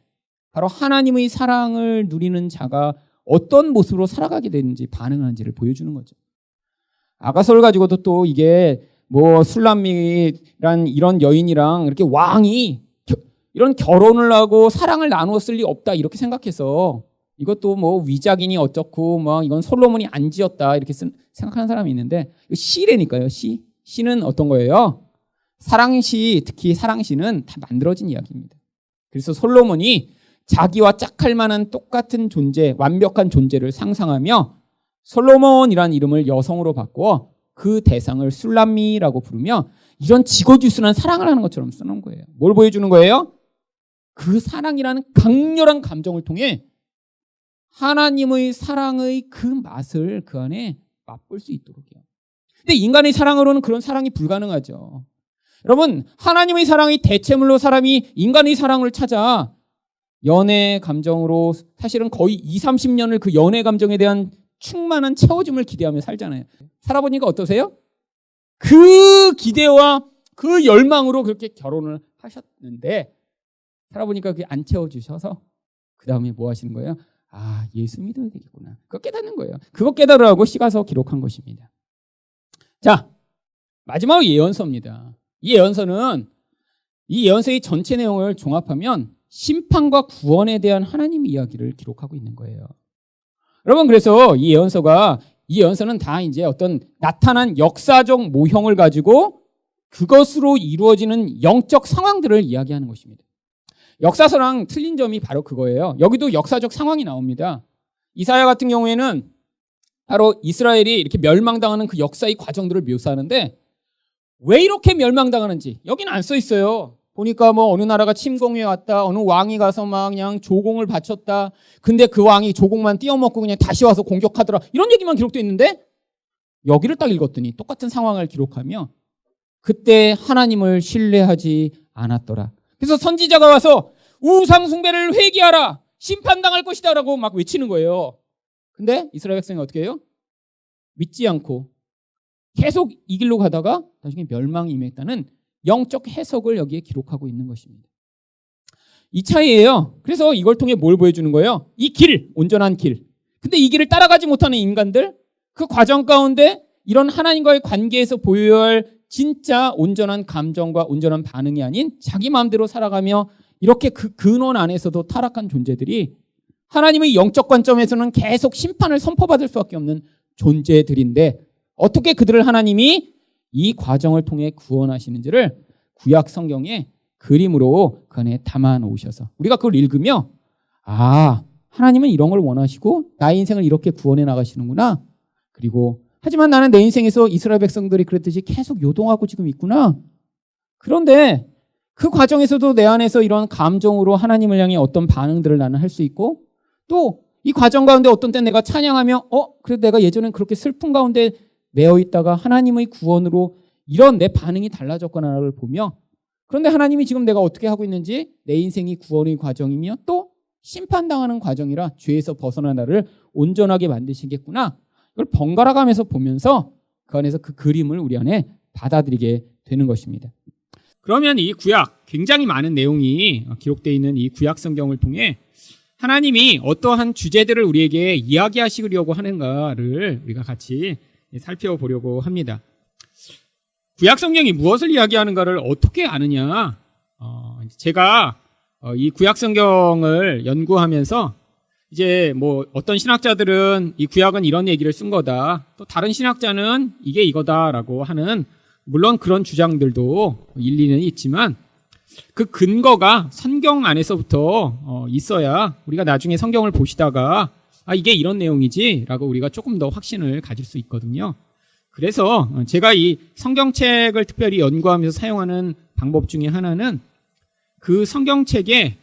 바로 하나님의 사랑을 누리는 자가 어떤 모습으로 살아가게 되는지 반응하는지를 보여주는 거죠. 아가서를 가지고도 또 이게 뭐 술람미란 이런 여인이랑 이렇게 왕이 이런 결혼을 하고 사랑을 나누었을 리 없다 이렇게 생각해서 이것도 뭐 위작이니 어쩌고 뭐 이건 솔로몬이 안 지었다 이렇게 생각하는 사람이 있는데 시래니까요. 시는 어떤 거예요? 사랑시, 특히 사랑시는 다 만들어진 이야기입니다. 그래서 솔로몬이 자기와 짝할 만한 똑같은 존재, 완벽한 존재를 상상하며 솔로몬이라는 이름을 여성으로 바꾸어 그 대상을 술람미라고 부르며 이런 지고지순한 사랑을 하는 것처럼 쓰는 거예요. 뭘 보여주는 거예요? 그 사랑이라는 강렬한 감정을 통해 하나님의 사랑의 그 맛을 그 안에 맛볼 수 있도록요. 근데 인간의 사랑으로는 그런 사랑이 불가능하죠. 여러분, 하나님의 사랑의 대체물로 사람이 인간의 사랑을 찾아 연애 감정으로 사실은 거의 20-30년을 그 연애 감정에 대한 충만한 채워짐을 기대하며 살잖아요. 살아보니까 어떠세요? 그 기대와 그 열망으로 그렇게 결혼을 하셨는데 살아보니까 그게 안 채워주셔서 그 다음에 뭐 하시는 거예요? 예수 믿어야 되겠구나. 그거 깨닫는 거예요. 그거 깨달으라고 시가서 기록한 것입니다. 자, 마지막 예언서입니다. 이 예언서의 전체 내용을 종합하면 심판과 구원에 대한 하나님의 이야기를 기록하고 있는 거예요. 여러분, 그래서 이 예언서는 다 이제 어떤 나타난 역사적 모형을 가지고 그것으로 이루어지는 영적 상황들을 이야기하는 것입니다. 역사서랑 틀린 점이 바로 그거예요. 여기도 역사적 상황이 나옵니다. 이사야 같은 경우에는 바로 이스라엘이 이렇게 멸망당하는 그 역사의 과정들을 묘사하는데 왜 이렇게 멸망당하는지 여기는 안 써 있어요. 보니까 뭐 어느 나라가 침공해 왔다. 어느 왕이 가서 막 그냥 조공을 바쳤다. 근데 그 왕이 조공만 띄어먹고 그냥 다시 와서 공격하더라. 이런 얘기만 기록되어 있는데 여기를 딱 읽었더니 똑같은 상황을 기록하며 그때 하나님을 신뢰하지 않았더라. 그래서 선지자가 와서 우상 숭배를 회개하라. 심판당할 것이다 라고 막 외치는 거예요. 근데 이스라엘 백성이 어떻게 해요? 믿지 않고 계속 이 길로 가다가 나중에 멸망이 임했다는 영적 해석을 여기에 기록하고 있는 것입니다. 이 차이예요. 그래서 이걸 통해 뭘 보여주는 거예요? 이 길, 온전한 길. 근데 이 길을 따라가지 못하는 인간들, 그 과정 가운데 이런 하나님과의 관계에서 보여야 할 진짜 온전한 감정과 온전한 반응이 아닌 자기 마음대로 살아가며 이렇게 그 근원 안에서도 타락한 존재들이 하나님의 영적 관점에서는 계속 심판을 선포받을 수밖에 없는 존재들인데 어떻게 그들을 하나님이 이 과정을 통해 구원하시는지를 구약 성경에 그림으로 그 안에 담아 놓으셔서 우리가 그걸 읽으며 하나님은 이런 걸 원하시고 나의 인생을 이렇게 구원해 나가시는구나. 그리고 하지만 나는 내 인생에서 이스라엘 백성들이 그랬듯이 계속 요동하고 지금 있구나. 그런데 그 과정에서도 내 안에서 이런 감정으로 하나님을 향해 어떤 반응들을 나는 할 수 있고 또 이 과정 가운데 어떤 때 내가 찬양하며 그래도 내가 예전엔 그렇게 슬픈 가운데 매여 있다가 하나님의 구원으로 이런 내 반응이 달라졌구나를 보며 그런데 하나님이 지금 내가 어떻게 하고 있는지 내 인생이 구원의 과정이며 또 심판당하는 과정이라 죄에서 벗어나 나를 온전하게 만드시겠구나. 이걸 번갈아 가면서 보면서 그 안에서 그 그림을 우리 안에 받아들이게 되는 것입니다. 그러면 이 구약, 굉장히 많은 내용이 기록되어 있는 이 구약 성경을 통해 하나님이 어떠한 주제들을 우리에게 이야기하시려고 하는가를 우리가 같이 살펴보려고 합니다. 구약 성경이 무엇을 이야기하는가를 어떻게 아느냐? 제가 이 구약 성경을 연구하면서 이제 뭐 어떤 신학자들은 이 구약은 이런 얘기를 쓴 거다. 또 다른 신학자는 이게 이거다라고 하는 물론 그런 주장들도 일리는 있지만 그 근거가 성경 안에서부터 있어야 우리가 나중에 성경을 보시다가 이게 이런 내용이지라고 우리가 조금 더 확신을 가질 수 있거든요. 그래서 제가 이 성경책을 특별히 연구하면서 사용하는 방법 중에 하나는 그 성경책에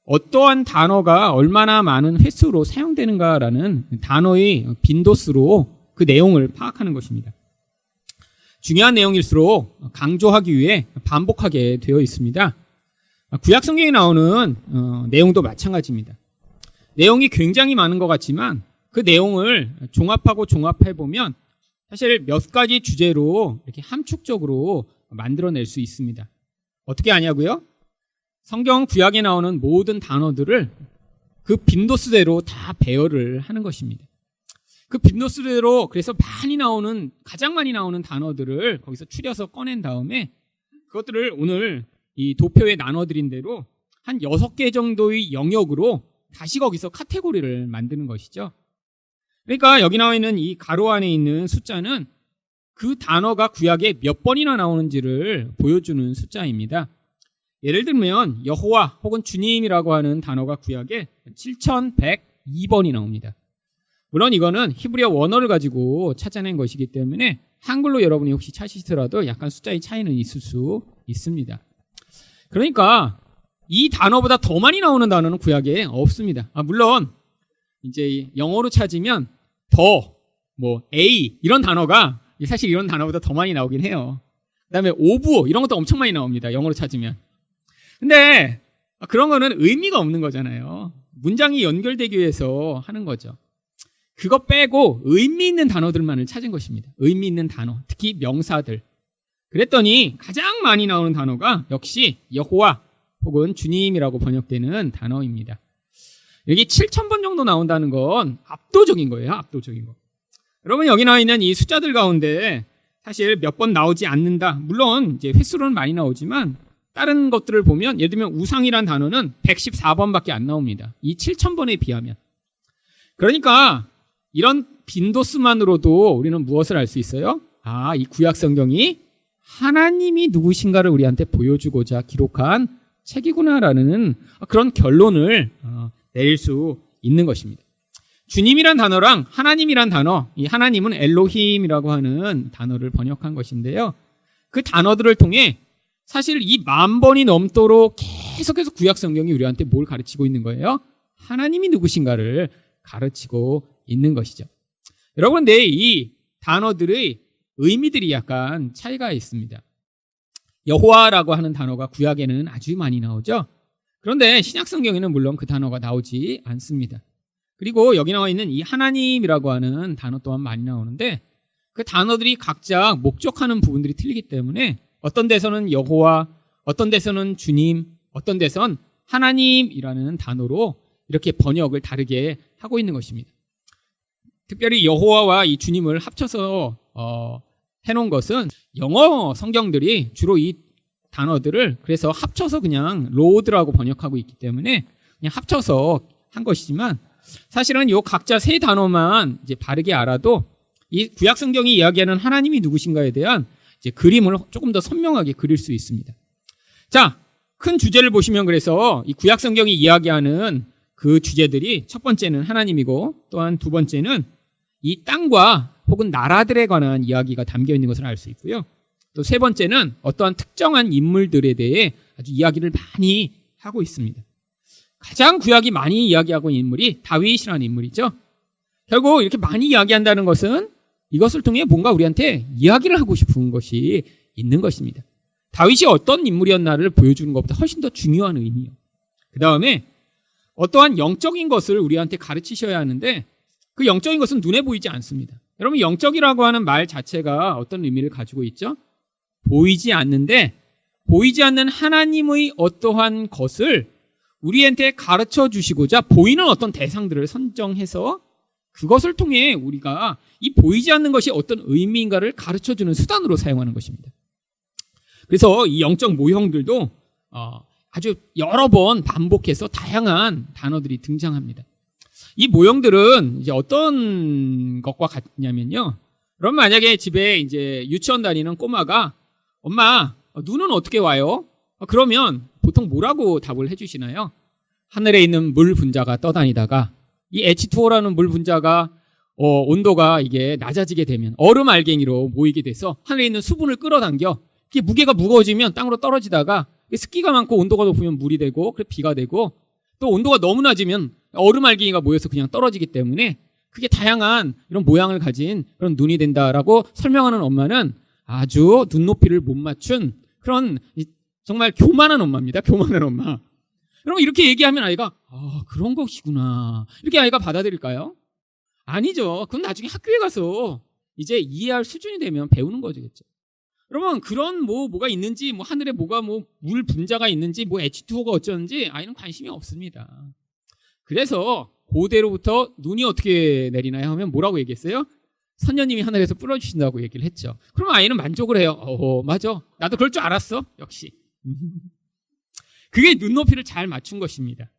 어떠한 단어가 얼마나 많은 횟수로 사용되는가라는 단어의 빈도수로 그 내용을 파악하는 것입니다. 중요한 내용일수록 강조하기 위해 반복하게 되어 있습니다. 구약 성경에 나오는 내용도 마찬가지입니다. 내용이 굉장히 많은 것 같지만 그 내용을 종합해보면 사실 몇 가지 주제로 이렇게 함축적으로 만들어낼 수 있습니다. 어떻게 하냐고요? 성경 구약에 나오는 모든 단어들을 그 빈도수대로 다 배열을 하는 것입니다. 그 빈도수대로 그래서 가장 많이 나오는 단어들을 거기서 추려서 꺼낸 다음에 그것들을 오늘 이 도표에 나눠드린 대로 한 6개 정도의 영역으로 다시 거기서 카테고리를 만드는 것이죠. 그러니까 여기 나와 있는 이 가로 안에 있는 숫자는 그 단어가 구약에 몇 번이나 나오는지를 보여주는 숫자입니다. 예를 들면 여호와 혹은 주님이라고 하는 단어가 구약에 7102번이 나옵니다. 물론 이거는 히브리어 원어를 가지고 찾아낸 것이기 때문에 한글로 여러분이 혹시 찾으시더라도 약간 숫자의 차이는 있을 수 있습니다. 그러니까 이 단어보다 더 많이 나오는 단어는 구약에 없습니다. 물론 이제 영어로 찾으면 A 이런 단어가 사실 이런 단어보다 더 많이 나오긴 해요. 그다음에 오브 이런 것도 엄청 많이 나옵니다. 영어로 찾으면. 근데 그런 거는 의미가 없는 거잖아요. 문장이 연결되기 위해서 하는 거죠. 그거 빼고 의미 있는 단어들만을 찾은 것입니다. 의미 있는 단어, 특히 명사들. 그랬더니 가장 많이 나오는 단어가 역시 여호와 혹은 주님이라고 번역되는 단어입니다. 여기 7,000번 정도 나온다는 건 압도적인 거예요. 압도적인 거. 여러분 여기 나와 있는 이 숫자들 가운데 사실 몇 번 나오지 않는다. 물론 이제 횟수로는 많이 나오지만 다른 것들을 보면 예를 들면 우상이란 단어는 114번밖에 안 나옵니다. 이 7,000번에 비하면. 그러니까 이런 빈도수만으로도 우리는 무엇을 알 수 있어요? 이 구약 성경이 하나님이 누구신가를 우리한테 보여주고자 기록한 책이구나라는 그런 결론을 내릴 수 있는 것입니다. 주님이란 단어랑 하나님이란 단어, 이 하나님은 엘로힘이라고 하는 단어를 번역한 것인데요. 그 단어들을 통해 사실 이 10,000번이 넘도록 계속해서 구약 성경이 우리한테 뭘 가르치고 있는 거예요? 하나님이 누구신가를 가르치고 있는 것이죠. 여러분, 근데 이 단어들의 의미들이 약간 차이가 있습니다. 여호와라고 하는 단어가 구약에는 아주 많이 나오죠. 그런데 신약 성경에는 물론 그 단어가 나오지 않습니다. 그리고 여기 나와 있는 이 하나님이라고 하는 단어 또한 많이 나오는데 그 단어들이 각자 목적하는 부분들이 틀리기 때문에 어떤 데서는 여호와, 어떤 데서는 주님, 어떤 데선 하나님이라는 단어로 이렇게 번역을 다르게 하고 있는 것입니다. 특별히 여호와와 이 주님을 합쳐서 해놓은 것은 영어 성경들이 주로 이 단어들을 그래서 합쳐서 그냥 로드라고 번역하고 있기 때문에 그냥 합쳐서 한 것이지만 사실은 이 각자 세 단어만 이제 바르게 알아도 이 구약 성경이 이야기하는 하나님이 누구신가에 대한 이제 그림을 조금 더 선명하게 그릴 수 있습니다. 자, 큰 주제를 보시면 그래서 이 구약 성경이 이야기하는 그 주제들이 첫 번째는 하나님이고 또한 두 번째는 이 땅과 혹은 나라들에 관한 이야기가 담겨 있는 것을 알 수 있고요. 또 세 번째는 어떠한 특정한 인물들에 대해 아주 이야기를 많이 하고 있습니다. 가장 구약이 많이 이야기하고 있는 인물이 다윗이라는 인물이죠. 결국 이렇게 많이 이야기한다는 것은 이것을 통해 뭔가 우리한테 이야기를 하고 싶은 것이 있는 것입니다. 다윗이 어떤 인물이었나를 보여주는 것보다 훨씬 더 중요한 의미예요. 그 다음에 어떠한 영적인 것을 우리한테 가르치셔야 하는데 그 영적인 것은 눈에 보이지 않습니다. 여러분, 영적이라고 하는 말 자체가 어떤 의미를 가지고 있죠? 보이지 않는데 보이지 않는 하나님의 어떠한 것을 우리한테 가르쳐 주시고자 보이는 어떤 대상들을 선정해서 그것을 통해 우리가 이 보이지 않는 것이 어떤 의미인가를 가르쳐 주는 수단으로 사용하는 것입니다. 그래서 이 영적 모형들도 아주 여러 번 반복해서 다양한 단어들이 등장합니다. 이 모형들은 이제 어떤 것과 같냐면요. 그럼 만약에 집에 이제 유치원 다니는 꼬마가 엄마, 눈은 어떻게 와요? 그러면 보통 뭐라고 답을 해주시나요? 하늘에 있는 물 분자가 떠다니다가 이 H2O라는 물 분자가 온도가 이게 낮아지게 되면 얼음 알갱이로 모이게 돼서 하늘에 있는 수분을 끌어당겨 이게 무게가 무거워지면 땅으로 떨어지다가 습기가 많고 온도가 높으면 물이 되고 비가 되고 또 온도가 너무 낮으면 얼음 알갱이가 모여서 그냥 떨어지기 때문에 그게 다양한 이런 모양을 가진 그런 눈이 된다라고 설명하는 엄마는 아주 눈높이를 못 맞춘 그런 정말 교만한 엄마입니다. 교만한 엄마. 그럼 이렇게 얘기하면 아이가 그런 것이구나 이렇게 아이가 받아들일까요? 아니죠. 그건 나중에 학교에 가서 이제 이해할 수준이 되면 배우는 거겠죠. 여러분, 그런 뭐가 있는지 하늘에 뭐가 물 분자가 있는지 H2O가 어쩌는지 아이는 관심이 없습니다. 그래서 고대로부터 눈이 어떻게 내리나요 하면 뭐라고 얘기했어요? 선녀님이 하늘에서 뿌려주신다고 얘기를 했죠. 그럼 아이는 만족을 해요. 맞아. 나도 그럴 줄 알았어. 역시. 그게 눈높이를 잘 맞춘 것입니다.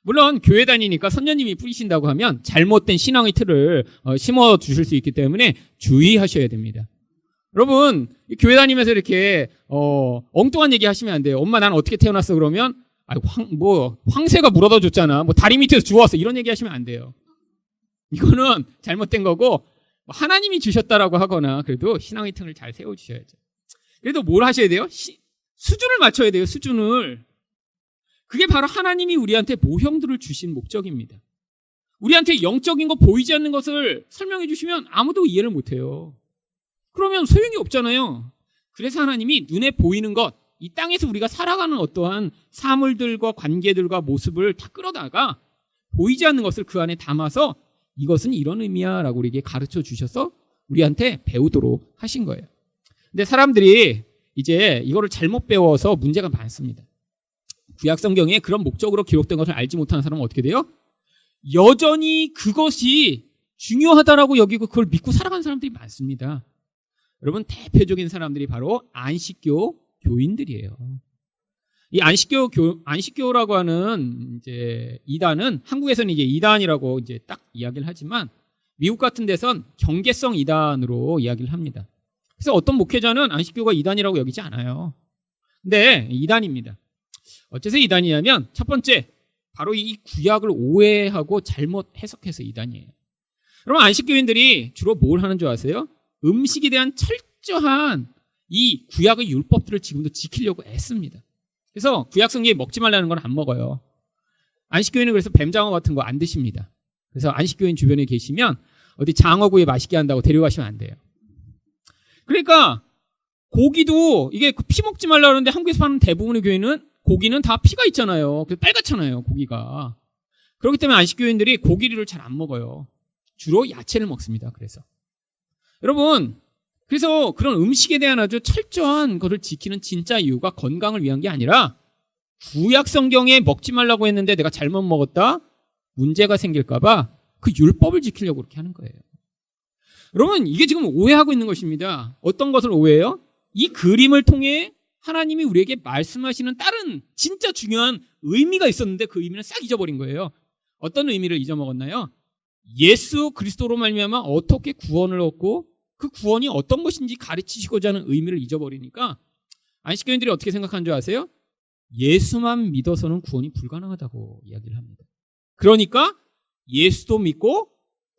물론 교회 다니니까 선녀님이 뿌리신다고 하면 잘못된 신앙의 틀을 심어주실 수 있기 때문에 주의하셔야 됩니다. 여러분, 교회 다니면서 이렇게 엉뚱한 얘기 하시면 안 돼요. 엄마 난 어떻게 태어났어? 그러면 황새가 물어다 줬잖아. 다리 밑에서 주웠어. 이런 얘기 하시면 안 돼요. 이거는 잘못된 거고 하나님이 주셨다라고 하거나 그래도 신앙의 틈을 잘 세워주셔야죠. 그래도 뭘 하셔야 돼요? 수준을 맞춰야 돼요. 수준을. 그게 바로 하나님이 우리한테 모형들을 주신 목적입니다. 우리한테 영적인 거 보이지 않는 것을 설명해 주시면 아무도 이해를 못해요. 그러면 소용이 없잖아요. 그래서 하나님이 눈에 보이는 것, 이 땅에서 우리가 살아가는 어떠한 사물들과 관계들과 모습을 다 끌어다가 보이지 않는 것을 그 안에 담아서 이것은 이런 의미야 라고 우리에게 가르쳐 주셔서 우리한테 배우도록 하신 거예요. 근데 사람들이 이제 이거를 잘못 배워서 문제가 많습니다. 구약 성경에 그런 목적으로 기록된 것을 알지 못하는 사람은 어떻게 돼요? 여전히 그것이 중요하다라고 여기고 그걸 믿고 살아가는 사람들이 많습니다. 여러분, 대표적인 사람들이 바로 안식교 교인들이에요. 이 안식교라고 하는 이제 이단은 한국에서는 이게 이단이라고 이제 딱 이야기를 하지만 미국 같은 데선 경계성 이단으로 이야기를 합니다. 그래서 어떤 목회자는 안식교가 이단이라고 여기지 않아요. 근데 이단입니다. 어째서 이단이냐면 첫 번째, 바로 이 구약을 오해하고 잘못 해석해서 이단이에요. 여러분, 안식교인들이 주로 뭘 하는 줄 아세요? 음식에 대한 철저한 이 구약의 율법들을 지금도 지키려고 애씁니다. 그래서 구약 성경에 먹지 말라는 건 안 먹어요. 안식교인은 그래서 뱀장어 같은 거 안 드십니다. 그래서 안식교인 주변에 계시면 어디 장어구이 맛있게 한다고 데려가시면 안 돼요. 그러니까 고기도 이게 피 먹지 말라 그러는데 한국에서 파는 대부분의 교회는 고기는 다 피가 있잖아요. 그래서 빨갛잖아요, 고기가. 그렇기 때문에 안식교인들이 고기를 잘 안 먹어요. 주로 야채를 먹습니다. 그래서 여러분, 그래서 그런 음식에 대한 아주 철저한 것을 지키는 진짜 이유가 건강을 위한 게 아니라 구약 성경에 먹지 말라고 했는데 내가 잘못 먹었다? 문제가 생길까봐 그 율법을 지키려고 그렇게 하는 거예요. 여러분, 이게 지금 오해하고 있는 것입니다. 어떤 것을 오해해요? 이 그림을 통해 하나님이 우리에게 말씀하시는 다른 진짜 중요한 의미가 있었는데 그 의미는 싹 잊어버린 거예요. 어떤 의미를 잊어먹었나요? 예수 그리스도로 말미암아 어떻게 구원을 얻고 그 구원이 어떤 것인지 가르치시고자 하는 의미를 잊어버리니까 안식교인들이 어떻게 생각하는 줄 아세요? 예수만 믿어서는 구원이 불가능하다고 이야기를 합니다. 그러니까 예수도 믿고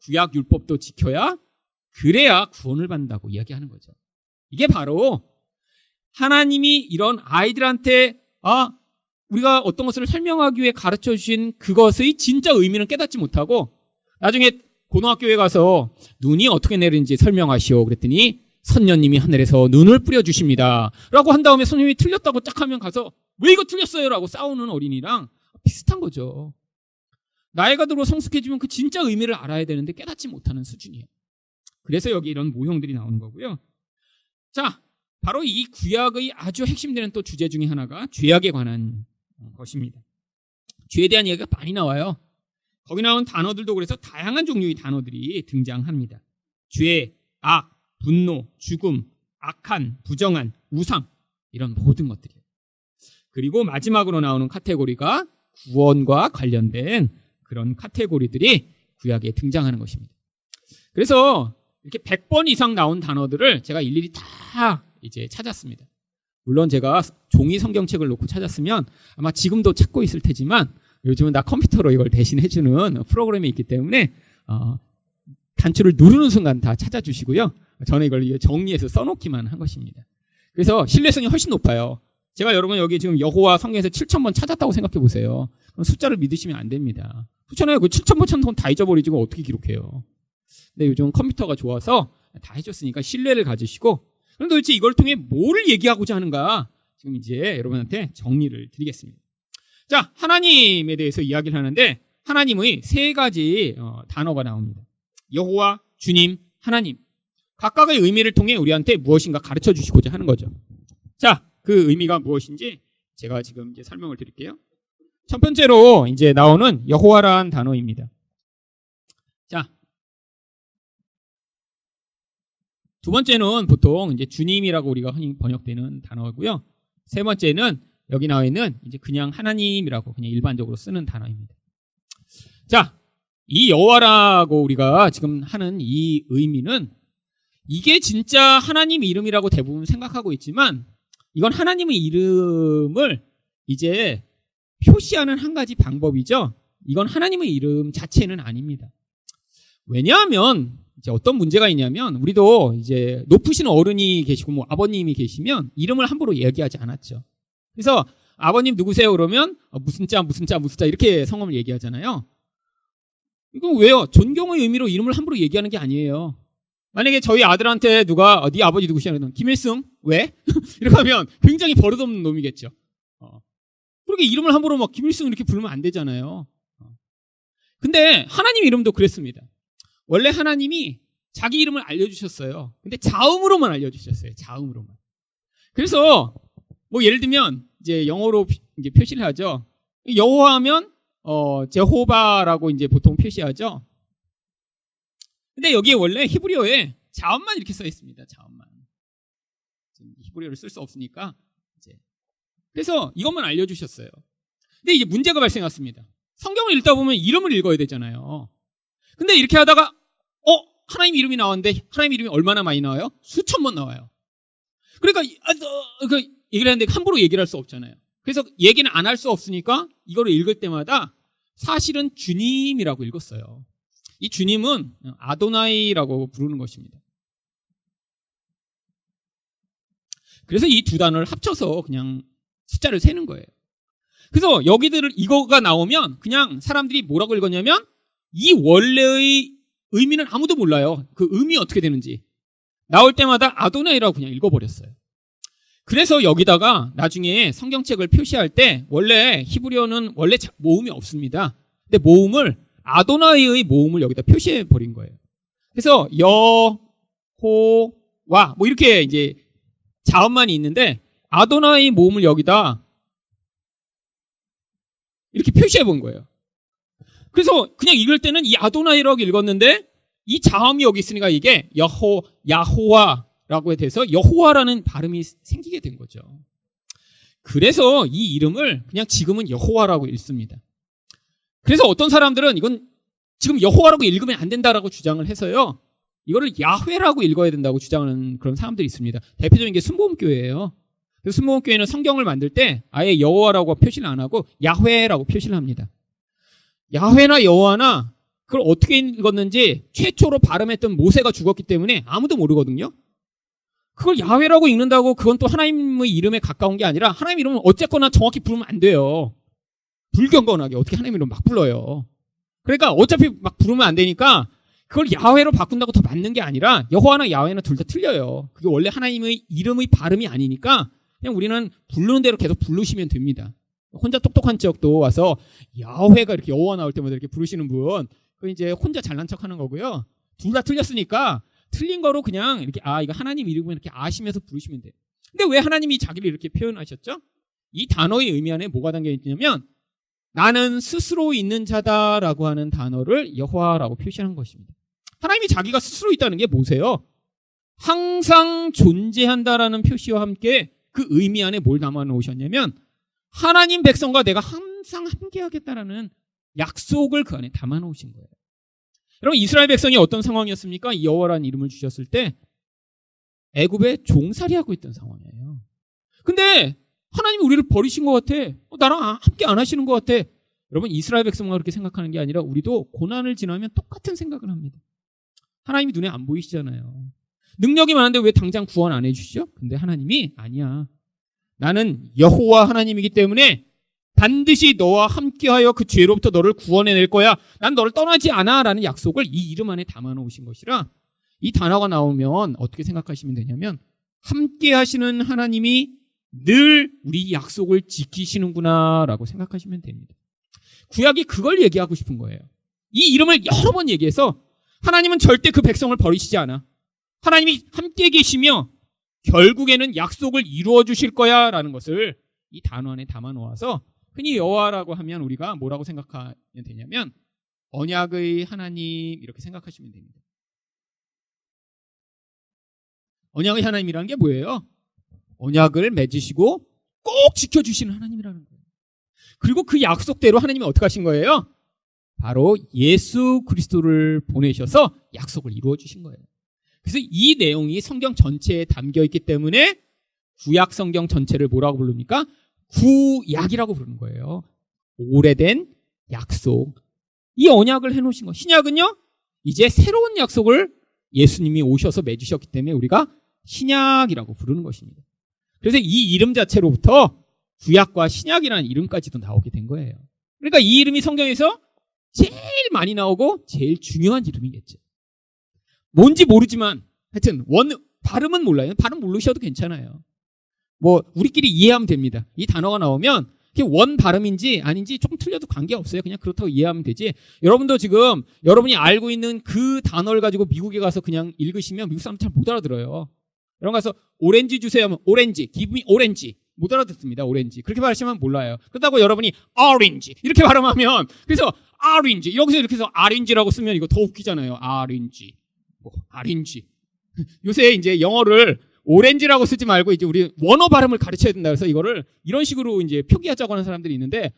구약 율법도 지켜야 그래야 구원을 받는다고 이야기하는 거죠. 이게 바로 하나님이 이런 아이들한테 우리가 어떤 것을 설명하기 위해 가르쳐 주신 그것의 진짜 의미는 깨닫지 못하고 나중에 고등학교에 가서 눈이 어떻게 내리는지 설명하시오 그랬더니 선녀님이 하늘에서 눈을 뿌려주십니다 라고 한 다음에 선생님이 틀렸다고 짝 하면 가서 왜 이거 틀렸어요? 라고 싸우는 어린이랑 비슷한 거죠. 나이가 들어 성숙해지면 그 진짜 의미를 알아야 되는데 깨닫지 못하는 수준이에요. 그래서 여기 이런 모형들이 나오는 거고요. 자, 바로 이 구약의 아주 핵심되는 또 주제 중에 하나가 죄악에 관한 것입니다. 죄에 대한 이야기가 많이 나와요. 거기 나온 단어들도 그래서 다양한 종류의 단어들이 등장합니다. 죄, 악, 분노, 죽음, 악한, 부정한, 우상 이런 모든 것들이에요. 그리고 마지막으로 나오는 카테고리가 구원과 관련된 그런 카테고리들이 구약에 등장하는 것입니다. 그래서 이렇게 100번 이상 나온 단어들을 제가 일일이 다 이제 찾았습니다. 물론 제가 종이 성경책을 놓고 찾았으면 아마 지금도 찾고 있을 테지만 요즘은 다 컴퓨터로 이걸 대신해주는 프로그램이 있기 때문에 단추를 누르는 순간 다 찾아주시고요. 저는 이걸 정리해서 써놓기만 한 것입니다. 그래서 신뢰성이 훨씬 높아요. 제가 여러분 여기 지금 여호와 성경에서 7,000번 찾았다고 생각해 보세요. 그럼 숫자를 믿으시면 안 됩니다. 그렇잖아요. 그 7,000번 찾는 건 다 잊어버리지 그 어떻게 기록해요. 근데 요즘 컴퓨터가 좋아서 다 해줬으니까 신뢰를 가지시고 그런데 도대체 이걸 통해 뭘 얘기하고자 하는가 지금 이제 여러분한테 정리를 드리겠습니다. 자, 하나님에 대해서 이야기를 하는데 하나님의 세 가지 단어가 나옵니다. 여호와, 주님, 하나님. 각각의 의미를 통해 우리한테 무엇인가 가르쳐 주시고자 하는 거죠. 자, 그 의미가 무엇인지 제가 지금 이제 설명을 드릴게요. 첫 번째로 이제 나오는 여호와라는 단어입니다. 자, 두 번째는 보통 이제 주님이라고 우리가 흔히 번역되는 단어고요. 세 번째는 여기 나와 있는 이제 그냥 하나님이라고 그냥 일반적으로 쓰는 단어입니다. 자, 이 여호와라고 우리가 지금 하는 이 의미는 이게 진짜 하나님 이름이라고 대부분 생각하고 있지만 이건 하나님의 이름을 이제 표시하는 한 가지 방법이죠. 이건 하나님의 이름 자체는 아닙니다. 왜냐하면 이제 어떤 문제가 있냐면 우리도 이제 높으신 어른이 계시고 뭐 아버님이 계시면 이름을 함부로 얘기하지 않았죠. 그래서 아버님 누구세요? 그러면 무슨 자 이렇게 성함을 얘기하잖아요. 이건 왜요? 존경의 의미로 이름을 함부로 얘기하는 게 아니에요. 만약에 저희 아들한테 누가 네 아버지 누구시냐 그러면 김일승? 왜? 이렇게 하면 굉장히 버릇없는 놈이겠죠. 그렇게 이름을 함부로 막 김일승 이렇게 부르면 안 되잖아요. 근데 하나님 이름도 그랬습니다. 원래 하나님이 자기 이름을 알려주셨어요. 근데 자음으로만 알려주셨어요. 자음으로만. 그래서 뭐 예를 들면 이제 영어로 이제 표시를 하죠. 여호와 하면 제호바라고 이제 보통 표시하죠. 근데 여기에 원래 히브리어에 자음만 이렇게 써 있습니다. 자음만. 히브리어를 쓸 수 없으니까 이제 그래서 이것만 알려주셨어요. 근데 이제 문제가 발생했습니다. 성경을 읽다 보면 이름을 읽어야 되잖아요. 근데 이렇게 하다가 하나님 이름이 나왔는데 하나님 이름이 얼마나 많이 나와요? 수천 번 나와요. 그러니까 얘기를 하는데 함부로 얘기를 할 수 없잖아요. 그래서 얘기는 안 할 수 없으니까 이거를 읽을 때마다 사실은 주님이라고 읽었어요. 이 주님은 아도나이라고 부르는 것입니다. 그래서 이 두 단어를 합쳐서 그냥 숫자를 세는 거예요. 그래서 이거가 나오면 그냥 사람들이 뭐라고 읽었냐면 이 원래의 의미는 아무도 몰라요. 그 의미 어떻게 되는지. 나올 때마다 아도나이라고 그냥 읽어버렸어요. 그래서 여기다가 나중에 성경책을 표시할 때 원래 히브리어는 원래 모음이 없습니다. 근데 모음을 아도나이의 모음을 여기다 표시해 버린 거예요. 그래서 여호와 뭐 이렇게 이제 자음만이 있는데 아도나이 모음을 여기다 이렇게 표시해 본 거예요. 그래서 그냥 읽을 때는 이 아도나이라고 읽었는데 이 자음이 여기 있으니까 이게 야호와라고 돼서 여호와라는 발음이 생기게 된 거죠. 그래서 이 이름을 그냥 지금은 여호와라고 읽습니다. 그래서 어떤 사람들은 이건 지금 여호와라고 읽으면 안 된다라고 주장을 해서요. 이거를 야훼라고 읽어야 된다고 주장하는 그런 사람들이 있습니다. 대표적인 게 순복음교회예요. 그래서 순복음교회는 성경을 만들 때 아예 여호와라고 표시를 안 하고 야훼라고 표시를 합니다. 야훼나 여호와나 그걸 어떻게 읽었는지 최초로 발음했던 모세가 죽었기 때문에 아무도 모르거든요. 그걸 야훼라고 읽는다고 그건 또 하나님의 이름에 가까운 게 아니라 하나님 이름은 어쨌거나 정확히 부르면 안 돼요. 불경건하게 어떻게 하나님 이름 막 불러요. 그러니까 어차피 막 부르면 안 되니까 그걸 야훼로 바꾼다고 더 맞는 게 아니라 여호와나 야훼나 둘 다 틀려요. 그게 원래 하나님의 이름의 발음이 아니니까 그냥 우리는 부르는 대로 계속 부르시면 됩니다. 혼자 똑똑한 척도 와서 야훼가 이렇게 여호와 나올 때마다 이렇게 부르시는 분, 그 이제 혼자 잘난 척하는 거고요. 둘 다 틀렸으니까 틀린 거로 그냥 이렇게 이거 하나님 이름을 이렇게 아시면서 부르시면 돼요. 근데 왜 하나님이 자기를 이렇게 표현하셨죠? 이 단어의 의미 안에 뭐가 담겨 있냐면 나는 스스로 있는 자다라고 하는 단어를 여호와라고 표시하는 것입니다. 하나님이 자기가 스스로 있다는 게 뭐세요? 항상 존재한다라는 표시와 함께 그 의미 안에 뭘 담아 놓으셨냐면 하나님 백성과 내가 항상 함께 하겠다라는 약속을 그 안에 담아 놓으신 거예요. 여러분 이스라엘 백성이 어떤 상황이었습니까? 이 여호와라는 이름을 주셨을 때 애굽에 종살이하고 있던 상황이에요. 근데 하나님이 우리를 버리신 것 같아. 나랑 함께 안 하시는 것 같아. 여러분 이스라엘 백성만 그렇게 생각하는 게 아니라 우리도 고난을 지나면 똑같은 생각을 합니다. 하나님이 눈에 안 보이시잖아요. 능력이 많은데 왜 당장 구원 안 해주시죠? 근데 하나님이 아니야. 나는 여호와 하나님이기 때문에 반드시 너와 함께하여 그 죄로부터 너를 구원해낼 거야. 난 너를 떠나지 않아 라는 약속을 이 이름 안에 담아놓으신 것이라 이 단어가 나오면 어떻게 생각하시면 되냐면 함께 하시는 하나님이 늘 우리 약속을 지키시는구나 라고 생각하시면 됩니다. 구약이 그걸 얘기하고 싶은 거예요. 이 이름을 여러 번 얘기해서 하나님은 절대 그 백성을 버리시지 않아. 하나님이 함께 계시며 결국에는 약속을 이루어 주실 거야 라는 것을 이 단어 안에 담아 놓아서 흔히 여호와라고 하면 우리가 뭐라고 생각하면 되냐면 언약의 하나님 이렇게 생각하시면 됩니다. 언약의 하나님이라는 게 뭐예요? 언약을 맺으시고 꼭 지켜주시는 하나님이라는 거예요. 그리고 그 약속대로 하나님이 어떻게 하신 거예요? 바로 예수 그리스도를 보내셔서 약속을 이루어 주신 거예요. 그래서 이 내용이 성경 전체에 담겨 있기 때문에 구약 성경 전체를 뭐라고 부릅니까? 구약이라고 부르는 거예요. 오래된 약속. 이 언약을 해놓으신 거. 신약은요, 이제 새로운 약속을 예수님이 오셔서 맺으셨기 때문에 우리가 신약이라고 부르는 것입니다. 그래서 이 이름 자체로부터 구약과 신약이라는 이름까지도 나오게 된 거예요. 그러니까 이 이름이 성경에서 제일 많이 나오고 제일 중요한 이름이겠죠. 뭔지 모르지만 하여튼 발음은 몰라요. 발음 모르셔도 괜찮아요. 뭐 우리끼리 이해하면 됩니다. 이 단어가 나오면 원 발음인지 아닌지 조금 틀려도 관계없어요. 그냥 그렇다고 이해하면 되지. 여러분도 지금 여러분이 알고 있는 그 단어를 가지고 미국에 가서 그냥 읽으시면 미국 사람들 잘 못 알아들어요. 여러분 가서 오렌지 주세요 하면 오렌지, 기분이 오렌지 못 알아듣습니다. 오렌지 그렇게 말하시면 몰라요. 그렇다고 여러분이 오렌지 이렇게 발음하면 그래서 오렌지 여기서 이렇게 해서 오렌지라고 쓰면 이거 더 웃기잖아요. 오렌지 오렌지 요새 이제 영어를 오렌지라고 쓰지 말고 이제 우리 원어 발음을 가르쳐야 된다. 그래서 이거를 이런 식으로 이제 표기하자고 하는 사람들이 있는데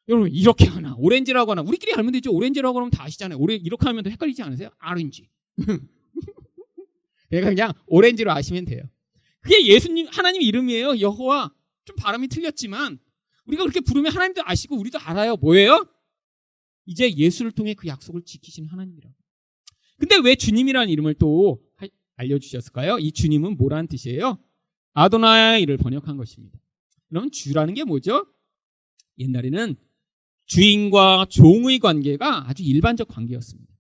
여러분 이렇게 하나 오렌지라고 하나 우리끼리 알면 되죠. 오렌지라고 하면 다 아시잖아요. 이렇게 하면 더 헷갈리지 않으세요? 오렌지. 그러니까 그냥 오렌지로 아시면 돼요. 그게 예수님 하나님 이름이에요. 여호와. 좀 발음이 틀렸지만 우리가 그렇게 부르면 하나님도 아시고 우리도 알아요. 뭐예요? 이제 예수를 통해 그 약속을 지키시는 하나님이라고. 근데 왜 주님이라는 이름을 또 알려주셨을까요? 이 주님은 뭐라는 뜻이에요? 아도나이를 번역한 것입니다. 그럼 주라는 게 뭐죠? 옛날에는 주인과 종의 관계가 아주 일반적 관계였습니다.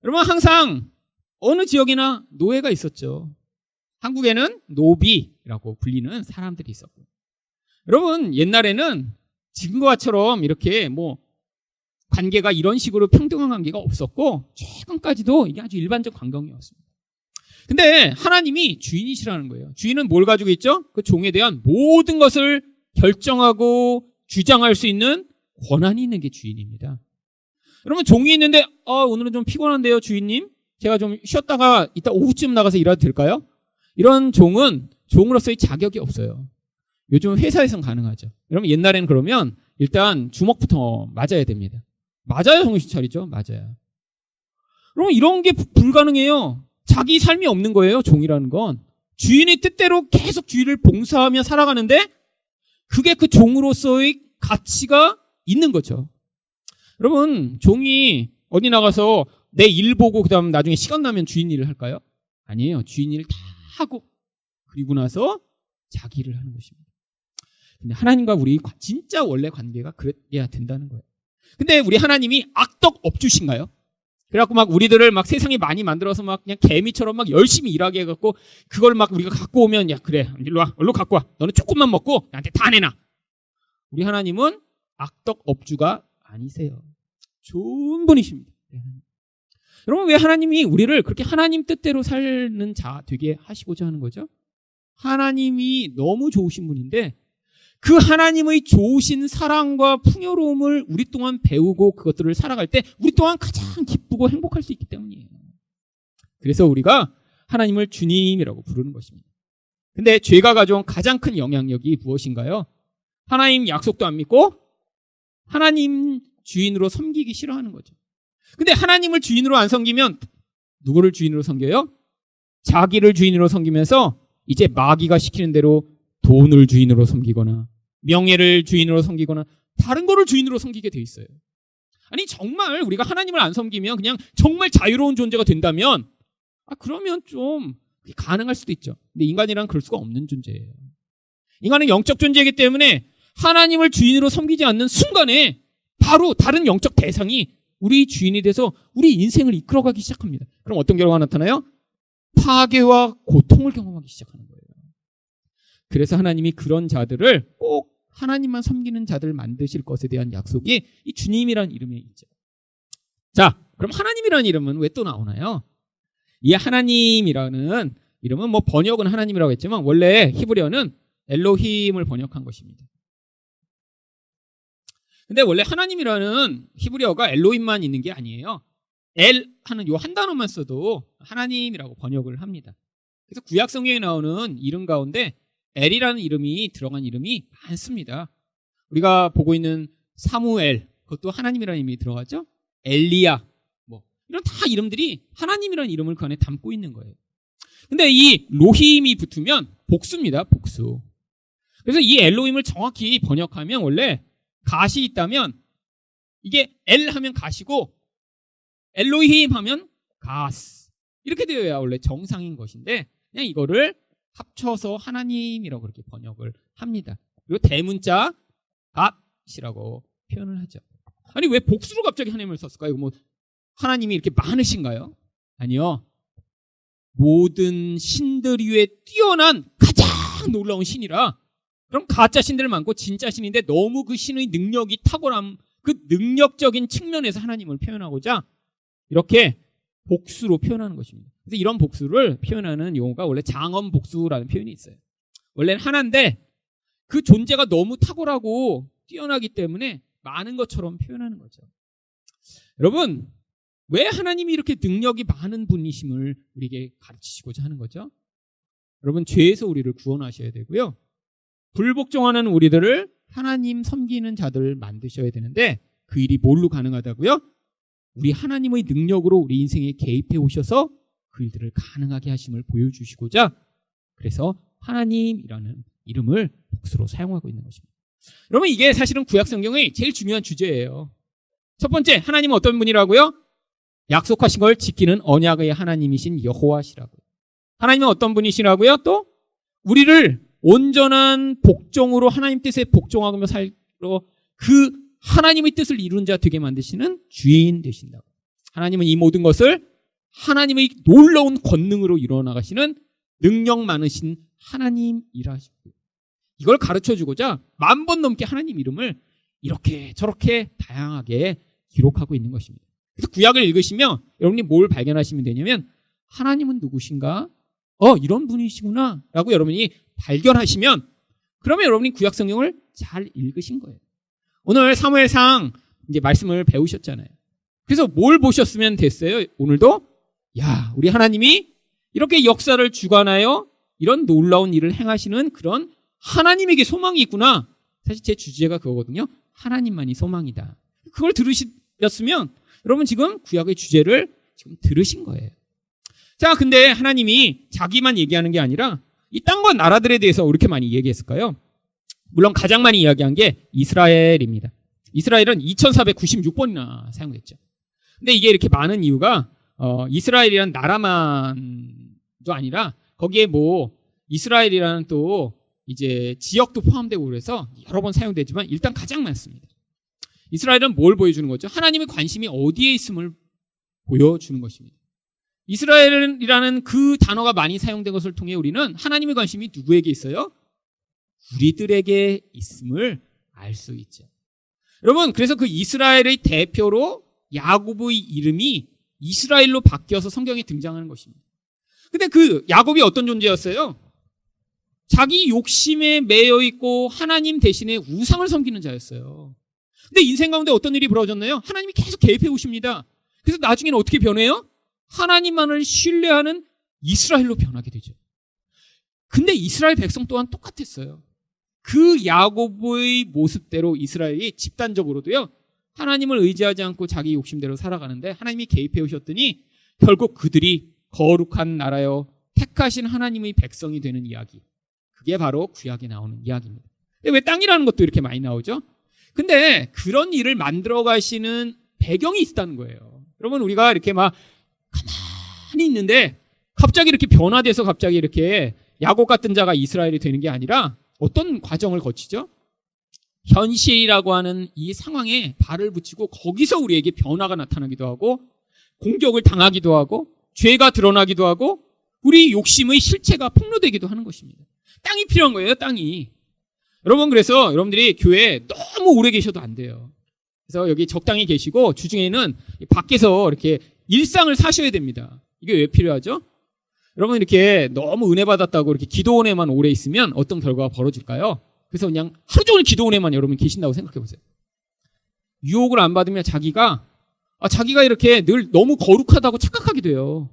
여러분 항상 어느 지역이나 노예가 있었죠. 한국에는 노비라고 불리는 사람들이 있었고 여러분 옛날에는 지금과처럼 이렇게 뭐 관계가 이런 식으로 평등한 관계가 없었고 최근까지도 이게 아주 일반적 관계였습니다. 근데 하나님이 주인이시라는 거예요. 주인은 뭘 가지고 있죠? 그 종에 대한 모든 것을 결정하고 주장할 수 있는 권한이 있는 게 주인입니다. 여러분, 종이 있는데 오늘은 좀 피곤한데요, 주인님? 제가 좀 쉬었다가 이따 오후쯤 나가서 일해도 될까요? 이런 종은 종으로서의 자격이 없어요. 요즘 회사에서는 가능하죠. 여러분, 옛날에는 그러면 일단 주먹부터 맞아야 됩니다. 맞아야 정신 차리죠. 맞아요. 그러면 이런 게 불가능해요. 자기 삶이 없는 거예요. 종이라는 건. 주인의 뜻대로 계속 주인을 봉사하며 살아가는데 그게 그 종으로서의 가치가 있는 거죠. 여러분, 종이 어디 나가서 내 일 보고 그다음 나중에 시간 나면 주인 일을 할까요? 아니에요. 주인 일을 다 하고 그리고 나서 자기 일을 하는 것입니다. 근데 하나님과 우리 진짜 원래 관계가 그래야 된다는 거예요. 근데 우리 하나님이 악덕 업주신가요? 그래갖고 막 우리들을 막 세상에 많이 만들어서 막 그냥 개미처럼 막 열심히 일하게 해갖고 그걸 막 우리가 갖고 오면 야 그래 일로 와 얼른 갖고 와 너는 조금만 먹고 나한테 다 내놔. 우리 하나님은 악덕 업주가 아니세요. 좋은 분이십니다. 여러분, 왜 하나님이 우리를 그렇게 하나님 뜻대로 사는 자 되게 하시고자 하는 거죠? 하나님이 너무 좋으신 분인데 그 하나님의 좋으신 사랑과 풍요로움을 우리 또한 배우고 그것들을 살아갈 때 우리 또한 가장 기쁘고 행복할 수 있기 때문이에요. 그래서 우리가 하나님을 주님이라고 부르는 것입니다. 근데 죄가 가져온 가장 큰 영향력이 무엇인가요? 하나님 약속도 안 믿고 하나님 주인으로 섬기기 싫어하는 거죠. 근데 하나님을 주인으로 안 섬기면 누구를 주인으로 섬겨요? 자기를 주인으로 섬기면서 이제 마귀가 시키는 대로 돈을 주인으로 섬기거나 명예를 주인으로 섬기거나 다른 거를 주인으로 섬기게 돼 있어요. 아니 정말 우리가 하나님을 안 섬기면 그냥 정말 자유로운 존재가 된다면 그러면 좀 가능할 수도 있죠. 근데 인간이란 그럴 수가 없는 존재예요. 인간은 영적 존재이기 때문에 하나님을 주인으로 섬기지 않는 순간에 바로 다른 영적 대상이 우리 주인이 돼서 우리 인생을 이끌어가기 시작합니다. 그럼 어떤 결과가 나타나요? 파괴와 고통을 경험하기 시작하는 거예요. 그래서 하나님이 그런 자들을 꼭 하나님만 섬기는 자들을 만드실 것에 대한 약속이 이 주님이라는 이름에 있죠. 자, 그럼 하나님이라는 이름은 왜 또 나오나요? 이 하나님이라는 이름은 뭐 번역은 하나님이라고 했지만 원래 히브리어는 엘로힘을 번역한 것입니다. 근데 원래 하나님이라는 히브리어가 엘로힘만 있는 게 아니에요. 엘 하는 요 한 단어만 써도 하나님이라고 번역을 합니다. 그래서 구약 성경에 나오는 이름 가운데 엘이라는 이름이 들어간 이름이 많습니다. 우리가 보고 있는 사무엘, 그것도 하나님이라는 이름이 들어가죠. 엘리야, 뭐 이런 다 이름들이 하나님이라는 이름을 그 안에 담고 있는 거예요. 근데 이 로힘이 붙으면 복수입니다. 복수. 그래서 이 엘로힘을 정확히 번역하면 원래 갓이 있다면 이게 엘 하면 갓이고 엘로힘 하면 가스 이렇게 되어야 원래 정상인 것인데 그냥 이거를 합쳐서 하나님이라고 그렇게 번역을 합니다. 그리고 대문자 갓이라고 표현을 하죠. 아니 왜 복수로 갑자기 하나님을 썼을까요? 뭐 하나님이 이렇게 많으신가요? 아니요. 모든 신들 위에 뛰어난 가장 놀라운 신이라 그럼 가짜 신들 많고 진짜 신인데 너무 그 신의 능력이 탁월함 그 능력적인 측면에서 하나님을 표현하고자 이렇게 복수로 표현하는 것입니다. 그래서 이런 복수를 표현하는 용어가 원래 장엄 복수라는 표현이 있어요. 원래는 하나인데 그 존재가 너무 탁월하고 뛰어나기 때문에 많은 것처럼 표현하는 거죠. 여러분, 왜 하나님이 이렇게 능력이 많은 분이심을 우리에게 가르치시고자 하는 거죠? 여러분, 죄에서 우리를 구원하셔야 되고요. 불복종하는 우리들을 하나님 섬기는 자들을 만드셔야 되는데 그 일이 뭘로 가능하다고요? 우리 하나님의 능력으로 우리 인생에 개입해 오셔서 그 일들을 가능하게 하심을 보여주시고자 그래서 하나님이라는 이름을 복수로 사용하고 있는 것입니다. 여러분, 이게 사실은 구약 성경의 제일 중요한 주제예요. 첫 번째, 하나님은 어떤 분이라고요? 약속하신 걸 지키는 언약의 하나님이신 여호와시라고요. 하나님은 어떤 분이시라고요? 또 우리를 온전한 복종으로 하나님 뜻에 복종하며 살로 그 하나님의 뜻을 이룬 자 되게 만드시는 주인 되신다고. 하나님은 이 모든 것을 하나님의 놀라운 권능으로 이루어나가시는 능력 많으신 하나님이라시고요. 이걸 가르쳐주고자 10,000번 넘게 하나님 이름을 이렇게 저렇게 다양하게 기록하고 있는 것입니다. 그래서 구약을 읽으시면 여러분이 뭘 발견하시면 되냐면 하나님은 누구신가? 이런 분이시구나 라고 여러분이 발견하시면 그러면 여러분이 구약 성경을 잘 읽으신 거예요. 오늘 사무엘상 이제 말씀을 배우셨잖아요. 그래서 뭘 보셨으면 됐어요? 오늘도 우리 하나님이 이렇게 역사를 주관하여 이런 놀라운 일을 행하시는 그런 하나님에게 소망이 있구나. 사실 제 주제가 그거거든요. 하나님만이 소망이다. 그걸 들으셨으면 여러분 지금 구약의 주제를 지금 들으신 거예요. 자, 근데 하나님이 자기만 얘기하는 게 아니라 이 땅과 나라들에 대해서 이렇게 많이 얘기했을까요? 물론 가장 많이 이야기한 게 이스라엘입니다. 이스라엘은 2496번이나 사용됐죠. 근데 이게 이렇게 많은 이유가 이스라엘이란 나라만도 아니라 거기에 이스라엘이라는 또 이제 지역도 포함되고 그래서 여러 번 사용되지만 일단 가장 많습니다. 이스라엘은 뭘 보여주는 거죠? 하나님의 관심이 어디에 있음을 보여주는 것입니다. 이스라엘이라는 그 단어가 많이 사용된 것을 통해 우리는 하나님의 관심이 누구에게 있어요? 우리들에게 있음을 알 수 있죠. 여러분, 그래서 그 이스라엘의 대표로 야곱의 이름이 이스라엘로 바뀌어서 성경에 등장하는 것입니다. 근데 그 야곱이 어떤 존재였어요? 자기 욕심에 매여 있고 하나님 대신에 우상을 섬기는 자였어요. 근데 인생 가운데 어떤 일이 벌어졌나요? 하나님이 계속 개입해 오십니다. 그래서 나중에는 어떻게 변해요? 하나님만을 신뢰하는 이스라엘로 변하게 되죠. 근데 이스라엘 백성 또한 똑같았어요. 그 야곱의 모습대로 이스라엘이 집단적으로도요, 하나님을 의지하지 않고 자기 욕심대로 살아가는데 하나님이 개입해 오셨더니 결국 그들이 거룩한 나라여 택하신 하나님의 백성이 되는 이야기. 그게 바로 구약에 나오는 이야기입니다. 근데 왜 땅이라는 것도 이렇게 많이 나오죠? 근데 그런 일을 만들어 가시는 배경이 있다는 거예요. 여러분, 우리가 이렇게 막 가만히 있는데 갑자기 이렇게 변화돼서 갑자기 이렇게 야곱 같은 자가 이스라엘이 되는 게 아니라 어떤 과정을 거치죠? 현실이라고 하는 이 상황에 발을 붙이고 거기서 우리에게 변화가 나타나기도 하고 공격을 당하기도 하고 죄가 드러나기도 하고 우리 욕심의 실체가 폭로되기도 하는 것입니다. 땅이 필요한 거예요, 땅이. 여러분, 그래서 여러분들이 교회에 너무 오래 계셔도 안 돼요. 그래서 여기 적당히 계시고 주중에는 밖에서 이렇게 일상을 사셔야 됩니다. 이게 왜 필요하죠? 여러분, 이렇게 너무 은혜 받았다고 이렇게 기도원에만 오래 있으면 어떤 결과가 벌어질까요? 그래서 그냥 하루 종일 기도원에만 여러분 계신다고 생각해 보세요. 유혹을 안 받으면 자기가 이렇게 늘 너무 거룩하다고 착각하게 돼요.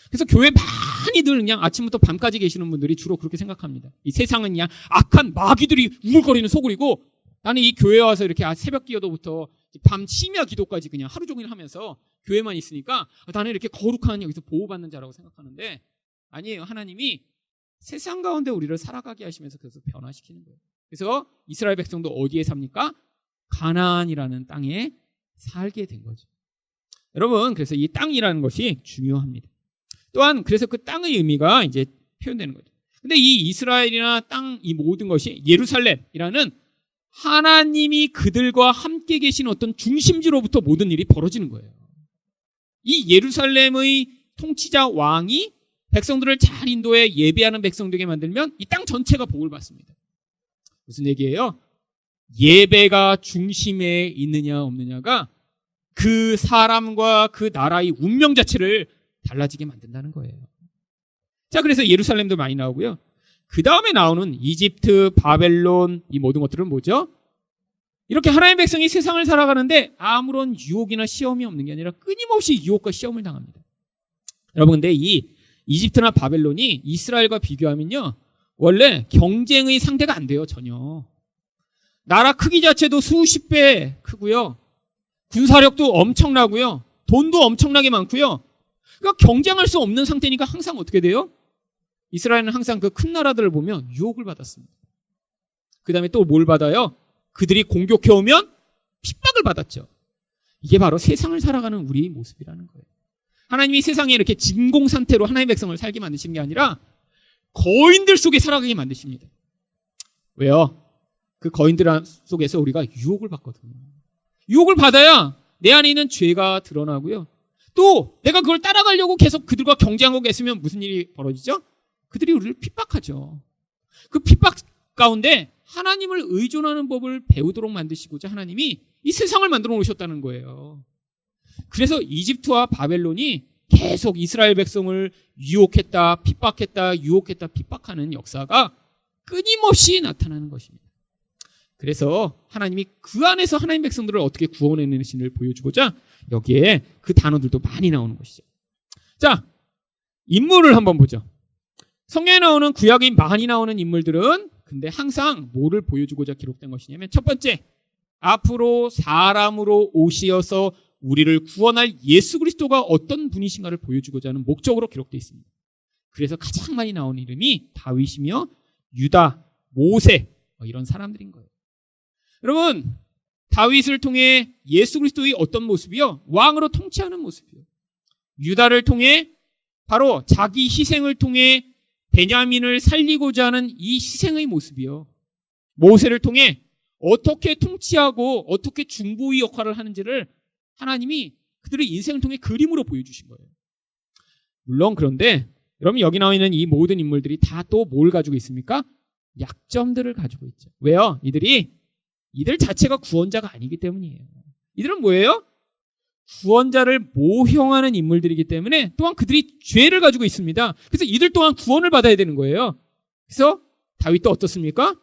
그래서 교회 많이 늘 그냥 아침부터 밤까지 계시는 분들이 주로 그렇게 생각합니다. 이 세상은 그냥 악한 마귀들이 우글거리는 소굴이고 나는 이 교회에 와서 이렇게 새벽 기도부터 밤 심야 기도까지 그냥 하루 종일 하면서 교회만 있으니까 나는 이렇게 거룩한 여기서 보호받는 자라고 생각하는데 아니에요. 하나님이 세상 가운데 우리를 살아가게 하시면서 그래서 변화시키는 거예요. 그래서 이스라엘 백성도 어디에 삽니까? 가나안이라는 땅에 살게 된 거죠. 여러분, 그래서 이 땅이라는 것이 중요합니다. 또한 그래서 그 땅의 의미가 이제 표현되는 거죠. 근데 이 이스라엘이나 땅, 이 모든 것이 예루살렘이라는 하나님이 그들과 함께 계신 어떤 중심지로부터 모든 일이 벌어지는 거예요. 이 예루살렘의 통치자 왕이 백성들을 잘 인도해 예배하는 백성 되게 만들면 이 땅 전체가 복을 받습니다. 무슨 얘기예요? 예배가 중심에 있느냐 없느냐가 그 사람과 그 나라의 운명 자체를 달라지게 만든다는 거예요. 자, 그래서 예루살렘도 많이 나오고요. 그 다음에 나오는 이집트, 바벨론, 이 모든 것들은 뭐죠? 이렇게 하나님의 백성이 세상을 살아가는데 아무런 유혹이나 시험이 없는 게 아니라 끊임없이 유혹과 시험을 당합니다. 여러분, 근데 이 이집트나 바벨론이 이스라엘과 비교하면요, 원래 경쟁의 상대가 안 돼요, 전혀. 나라 크기 자체도 수십 배 크고요. 군사력도 엄청나고요. 돈도 엄청나게 많고요. 그러니까 경쟁할 수 없는 상태니까 항상 어떻게 돼요? 이스라엘은 항상 그 큰 나라들을 보면 유혹을 받았습니다. 그 다음에 또 뭘 받아요? 그들이 공격해오면 핍박을 받았죠. 이게 바로 세상을 살아가는 우리의 모습이라는 거예요. 하나님이 세상에 이렇게 진공 상태로 하나님의 백성을 살게 만드신 게 아니라 거인들 속에 살아가게 만드십니다. 왜요? 그 거인들 속에서 우리가 유혹을 받거든요. 유혹을 받아야 내 안에 있는 죄가 드러나고요. 또 내가 그걸 따라가려고 계속 그들과 경쟁하고 있으면 무슨 일이 벌어지죠? 그들이 우리를 핍박하죠. 그 핍박 가운데 하나님을 의존하는 법을 배우도록 만드시고자 하나님이 이 세상을 만들어 놓으셨다는 거예요. 그래서 이집트와 바벨론이 계속 이스라엘 백성을 유혹했다, 핍박했다, 유혹했다, 핍박하는 역사가 끊임없이 나타나는 것입니다. 그래서 하나님이 그 안에서 하나님 백성들을 어떻게 구원해내는지를 보여주고자 여기에 그 단어들도 많이 나오는 것이죠. 자, 인물을 한번 보죠. 성경에 나오는 구약이 많이 나오는 인물들은 근데 항상 뭐를 보여주고자 기록된 것이냐면 첫 번째, 앞으로 사람으로 오시어서 우리를 구원할 예수 그리스도가 어떤 분이신가를 보여주고자 하는 목적으로 기록되어 있습니다. 그래서 가장 많이 나오는 이름이 다윗이며 유다, 모세 이런 사람들인 거예요. 여러분, 다윗을 통해 예수 그리스도의 어떤 모습이요? 왕으로 통치하는 모습이요. 유다를 통해 바로 자기 희생을 통해 베냐민을 살리고자 하는 이 희생의 모습이요. 모세를 통해 어떻게 통치하고 어떻게 중보의 역할을 하는지를 하나님이 그들의 인생을 통해 그림으로 보여주신 거예요. 물론 그런데 여러분 여기 나와 있는 이 모든 인물들이 다 또 뭘 가지고 있습니까? 약점들을 가지고 있죠. 왜요? 이들 자체가 구원자가 아니기 때문이에요. 이들은 뭐예요? 구원자를 모형하는 인물들이기 때문에 또한 그들이 죄를 가지고 있습니다. 그래서 이들 또한 구원을 받아야 되는 거예요. 그래서 다윗도 어떻습니까?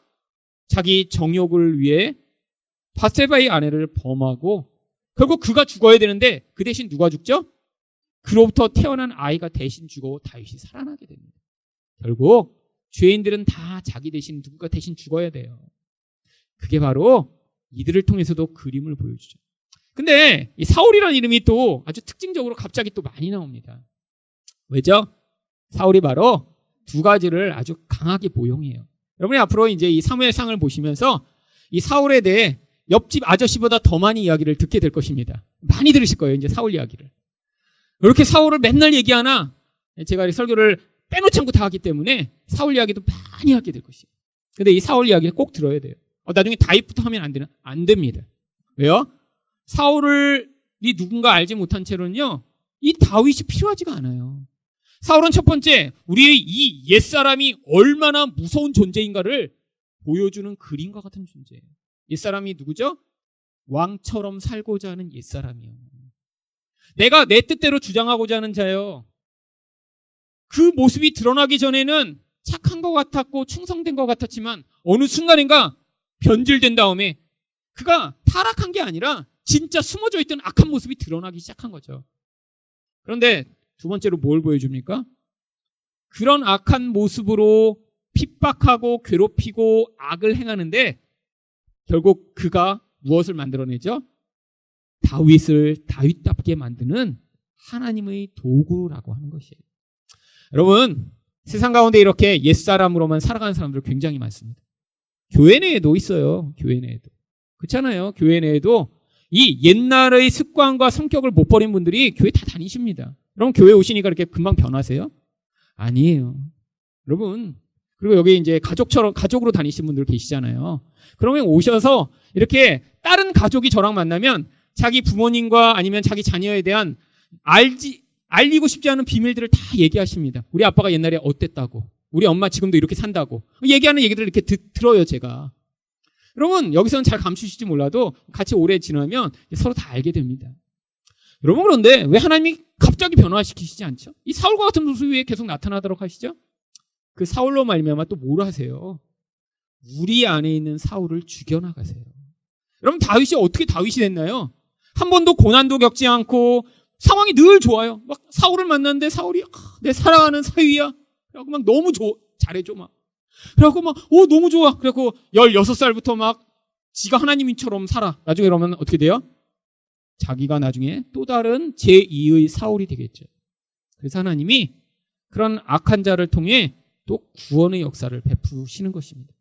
자기 정욕을 위해 바세바의 아내를 범하고 결국 그가 죽어야 되는데 그 대신 누가 죽죠? 그로부터 태어난 아이가 대신 죽어 다윗이 살아나게 됩니다. 결국 죄인들은 다 자기 대신 누군가 대신 죽어야 돼요. 그게 바로 이들을 통해서도 그림을 보여주죠. 근데 이 사울이라는 이름이 또 아주 특징적으로 갑자기 또 많이 나옵니다. 왜죠? 사울이 바로 두 가지를 아주 강하게 모형해요. 여러분이 앞으로 이제 이 사무엘상을 보시면서 이 사울에 대해 옆집 아저씨보다 더 많이 이야기를 듣게 될 것입니다. 많이 들으실 거예요, 이제 사울 이야기를. 이렇게 사울을 맨날 얘기하나 제가 설교를 빼놓지 않고 다 하기 때문에 사울 이야기도 많이 하게 될 것이에요. 근데 이 사울 이야기를 꼭 들어야 돼요. 나중에 다윗부터 하면 안 됩니다. 왜요? 사울이 누군가 알지 못한 채로는요, 이 다윗이 필요하지가 않아요. 사울은 첫 번째, 우리의 이 옛사람이 얼마나 무서운 존재인가를 보여주는 그림과 같은 존재예요. 옛사람이 누구죠? 왕처럼 살고자 하는 옛사람이요. 내가 내 뜻대로 주장하고자 하는 자요. 그 모습이 드러나기 전에는 착한 것 같았고 충성된 것 같았지만 어느 순간인가 변질된 다음에 그가 타락한 게 아니라 진짜 숨어져 있던 악한 모습이 드러나기 시작한 거죠. 그런데 두 번째로 뭘 보여줍니까? 그런 악한 모습으로 핍박하고 괴롭히고 악을 행하는데 결국 그가 무엇을 만들어내죠? 다윗을 다윗답게 만드는 하나님의 도구라고 하는 것이에요. 여러분, 세상 가운데 이렇게 옛사람으로만 살아가는 사람들 굉장히 많습니다. 교회 내에도 있어요. 교회 내에도. 그렇잖아요. 교회 내에도 이 옛날의 습관과 성격을 못 버린 분들이 교회 다 다니십니다. 그럼 교회 오시니까 이렇게 금방 변하세요? 아니에요. 여러분, 그리고 여기 이제 가족으로 다니시는 분들 계시잖아요. 그러면 오셔서 이렇게 다른 가족이 저랑 만나면 자기 부모님과 아니면 자기 자녀에 대한 알리고 싶지 않은 비밀들을 다 얘기하십니다. 우리 아빠가 옛날에 어땠다고, 우리 엄마 지금도 이렇게 산다고 얘기하는 얘기들을 이렇게 들어요, 제가. 여러분, 여기서는 잘 감추실지 몰라도 같이 오래 지나면 서로 다 알게 됩니다. 여러분, 그런데 왜 하나님이 갑자기 변화시키시지 않죠? 이 사울과 같은 모습이 왜 계속 나타나도록 하시죠? 그 사울로 말미암아 또 뭘 하세요? 우리 안에 있는 사울을 죽여나가세요. 여러분, 다윗이 어떻게 다윗이 됐나요? 한 번도 고난도 겪지 않고 상황이 늘 좋아요. 막 사울을 만났는데 사울이 내 사랑하는 사위야. 그래갖고 막 너무 잘해줘 막. 그래갖고 막 너무 좋아. 그래갖고 16살부터 막 지가 하나님처럼 살아. 나중에 그러면 어떻게 돼요? 자기가 나중에 또 다른 제2의 사울이 되겠죠. 그래서 하나님이 그런 악한 자를 통해 또 구원의 역사를 베푸시는 것입니다.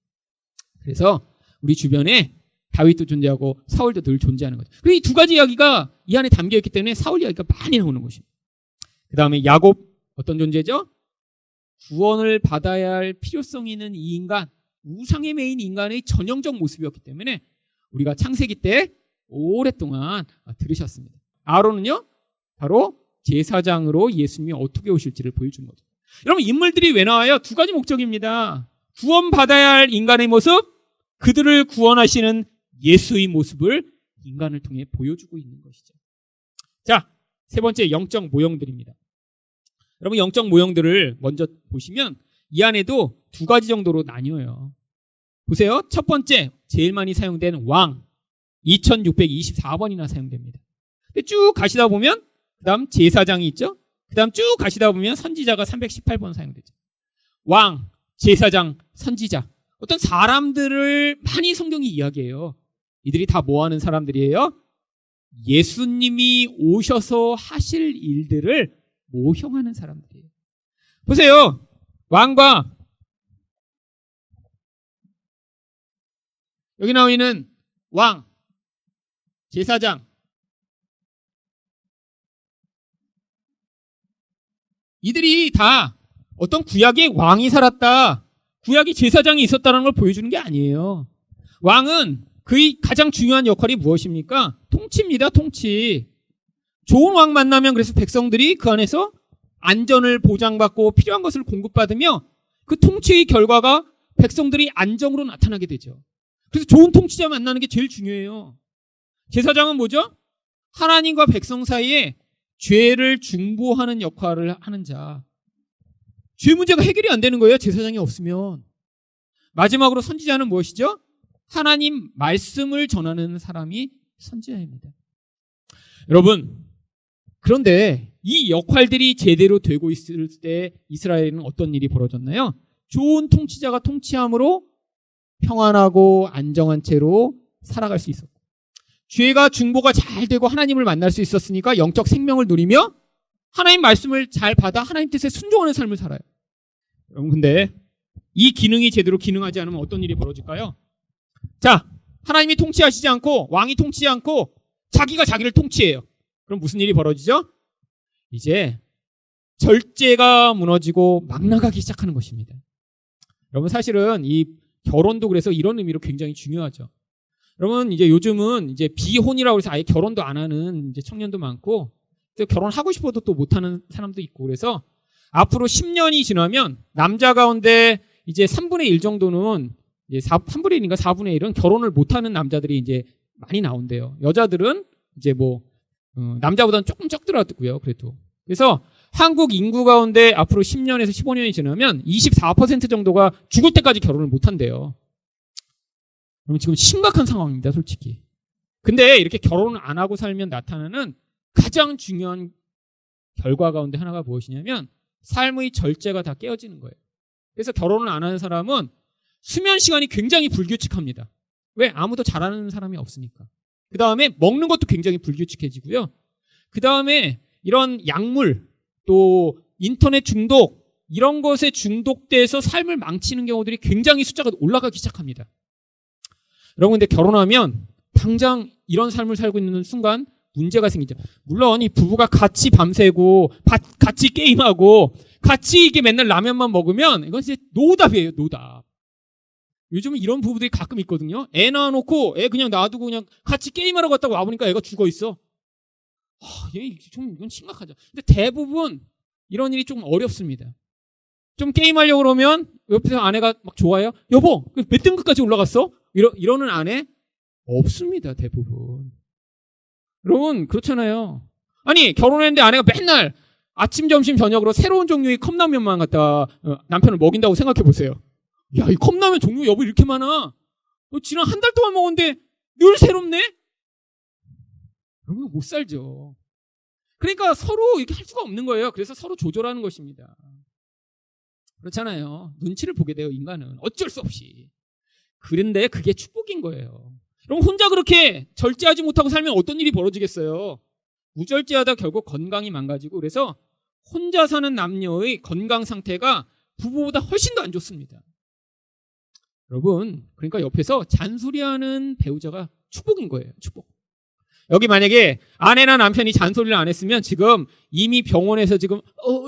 그래서 우리 주변에 다윗도 존재하고 사울도 늘 존재하는 거죠. 그리고 이 두 가지 이야기가 이 안에 담겨있기 때문에 사울 이야기가 많이 나오는 것입니다. 그 다음에 야곱, 어떤 존재죠? 구원을 받아야 할 필요성이 있는 이 인간, 우상에 매인 인간의 전형적 모습이었기 때문에 우리가 창세기 때 오랫동안 들으셨습니다. 아론은요, 바로 제사장으로 예수님이 어떻게 오실지를 보여준 거죠. 여러분, 인물들이 왜 나와요? 두 가지 목적입니다. 구원받아야 할 인간의 모습, 그들을 구원하시는 예수의 모습을 인간을 통해 보여주고 있는 것이죠. 자, 세 번째 영적 모형들입니다. 여러분 영적 모형들을 먼저 보시면 이 안에도 두 가지 정도로 나뉘어요. 보세요. 첫 번째 제일 많이 사용된 왕 2624번이나 사용됩니다. 근데 쭉 가시다 보면 그다음 제사장이 있죠. 그다음 쭉 가시다 보면 선지자가 318번 사용되죠. 왕, 제사장, 선지자. 어떤 사람들을 많이 성경이 이야기해요. 이들이 다 뭐 하는 사람들이에요? 예수님이 오셔서 하실 일들을 모형하는 사람들이에요. 보세요. 왕과 여기 나와 있는 왕, 제사장, 이들이 다 어떤 구약의 왕이 살았다, 구약의 제사장이 있었다는 걸 보여주는 게 아니에요. 왕은 그의 가장 중요한 역할이 무엇입니까? 통치입니다. 통치. 좋은 왕 만나면 그래서 백성들이 그 안에서 안전을 보장받고 필요한 것을 공급받으며 그 통치의 결과가 백성들이 안정으로 나타나게 되죠. 그래서 좋은 통치자 만나는 게 제일 중요해요. 제사장은 뭐죠? 하나님과 백성 사이에 죄를 중보하는 역할을 하는 자. 죄 문제가 해결이 안 되는 거예요. 제사장이 없으면. 마지막으로 선지자는 무엇이죠? 하나님 말씀을 전하는 사람이 선지자입니다. 여러분, 그런데 이 역할들이 제대로 되고 있을 때 이스라엘은 어떤 일이 벌어졌나요? 좋은 통치자가 통치함으로 평안하고 안정한 채로 살아갈 수 있었고, 죄가 중보가 잘 되고 하나님을 만날 수 있었으니까 영적 생명을 누리며 하나님 말씀을 잘 받아 하나님 뜻에 순종하는 삶을 살아요. 여러분, 근데 이 기능이 제대로 기능하지 않으면 어떤 일이 벌어질까요? 자, 하나님이 통치하시지 않고 왕이 통치하지 않고 자기가 자기를 통치해요. 그럼 무슨 일이 벌어지죠? 이제 절제가 무너지고 막 나가기 시작하는 것입니다. 여러분, 사실은 이 결혼도 그래서 이런 의미로 굉장히 중요하죠. 여러분, 이제 요즘은 이제 비혼이라고 해서 아예 결혼도 안 하는 이제 청년도 많고, 또 결혼하고 싶어도 또 못하는 사람도 있고, 그래서 앞으로 10년이 지나면 남자 가운데 이제 3분의 1 정도는 이제 3분의 1인가 4분의 1은 결혼을 못하는 남자들이 이제 많이 나온대요. 여자들은 이제 뭐 남자보다는 조금 적더라고요. 그래서 한국 인구 가운데 앞으로 10년에서 15년이 지나면 24% 정도가 죽을 때까지 결혼을 못한대요. 그럼 지금 심각한 상황입니다, 솔직히. 근데 이렇게 결혼을 안 하고 살면 나타나는 가장 중요한 결과 가운데 하나가 무엇이냐면 삶의 절제가 다 깨어지는 거예요. 그래서 결혼을 안 하는 사람은 수면 시간이 굉장히 불규칙합니다. 왜? 아무도 잘하는 사람이 없으니까. 그 다음에 먹는 것도 굉장히 불규칙해지고요. 그 다음에 이런 약물, 또 인터넷 중독, 이런 것에 중독돼서 삶을 망치는 경우들이 굉장히 숫자가 올라가기 시작합니다. 여러분, 근데 결혼하면 당장 이런 삶을 살고 있는 순간 문제가 생기죠. 물론 이 부부가 같이 밤새고 같이 게임하고 같이 이게 맨날 라면만 먹으면 이건 이제 노답이에요, 노답. 요즘은 이런 부부들이 가끔 있거든요. 애 낳아놓고 애 그냥 놔두고 그냥 같이 게임하러 갔다가 와보니까 애가 죽어 있어. 이건 심각하죠. 근데 대부분 이런 일이 좀 어렵습니다. 좀 게임하려고 그러면 옆에서 아내가 막 좋아해요. 여보, 몇 등급까지 올라갔어? 이러는 아내 없습니다, 대부분. 여러분, 그렇잖아요. 아니, 결혼했는데 아내가 맨날 아침, 점심, 저녁으로 새로운 종류의 컵라면만 갖다 남편을 먹인다고 생각해 보세요. 야, 이 컵라면 종류 여보 이렇게 많아. 너 지난 한 달 동안 먹었는데 늘 새롭네? 여러분, 못 살죠. 그러니까 서로 이렇게 할 수가 없는 거예요. 그래서 서로 조절하는 것입니다. 그렇잖아요. 눈치를 보게 돼요, 인간은. 어쩔 수 없이. 그런데 그게 축복인 거예요. 그럼 혼자 그렇게 절제하지 못하고 살면 어떤 일이 벌어지겠어요? 무절제하다 결국 건강이 망가지고, 그래서 혼자 사는 남녀의 건강 상태가 부부보다 훨씬 더 안 좋습니다. 여러분, 그러니까 옆에서 잔소리하는 배우자가 축복인 거예요. 축복. 여기 만약에 아내나 남편이 잔소리를 안 했으면 지금 이미 병원에서 지금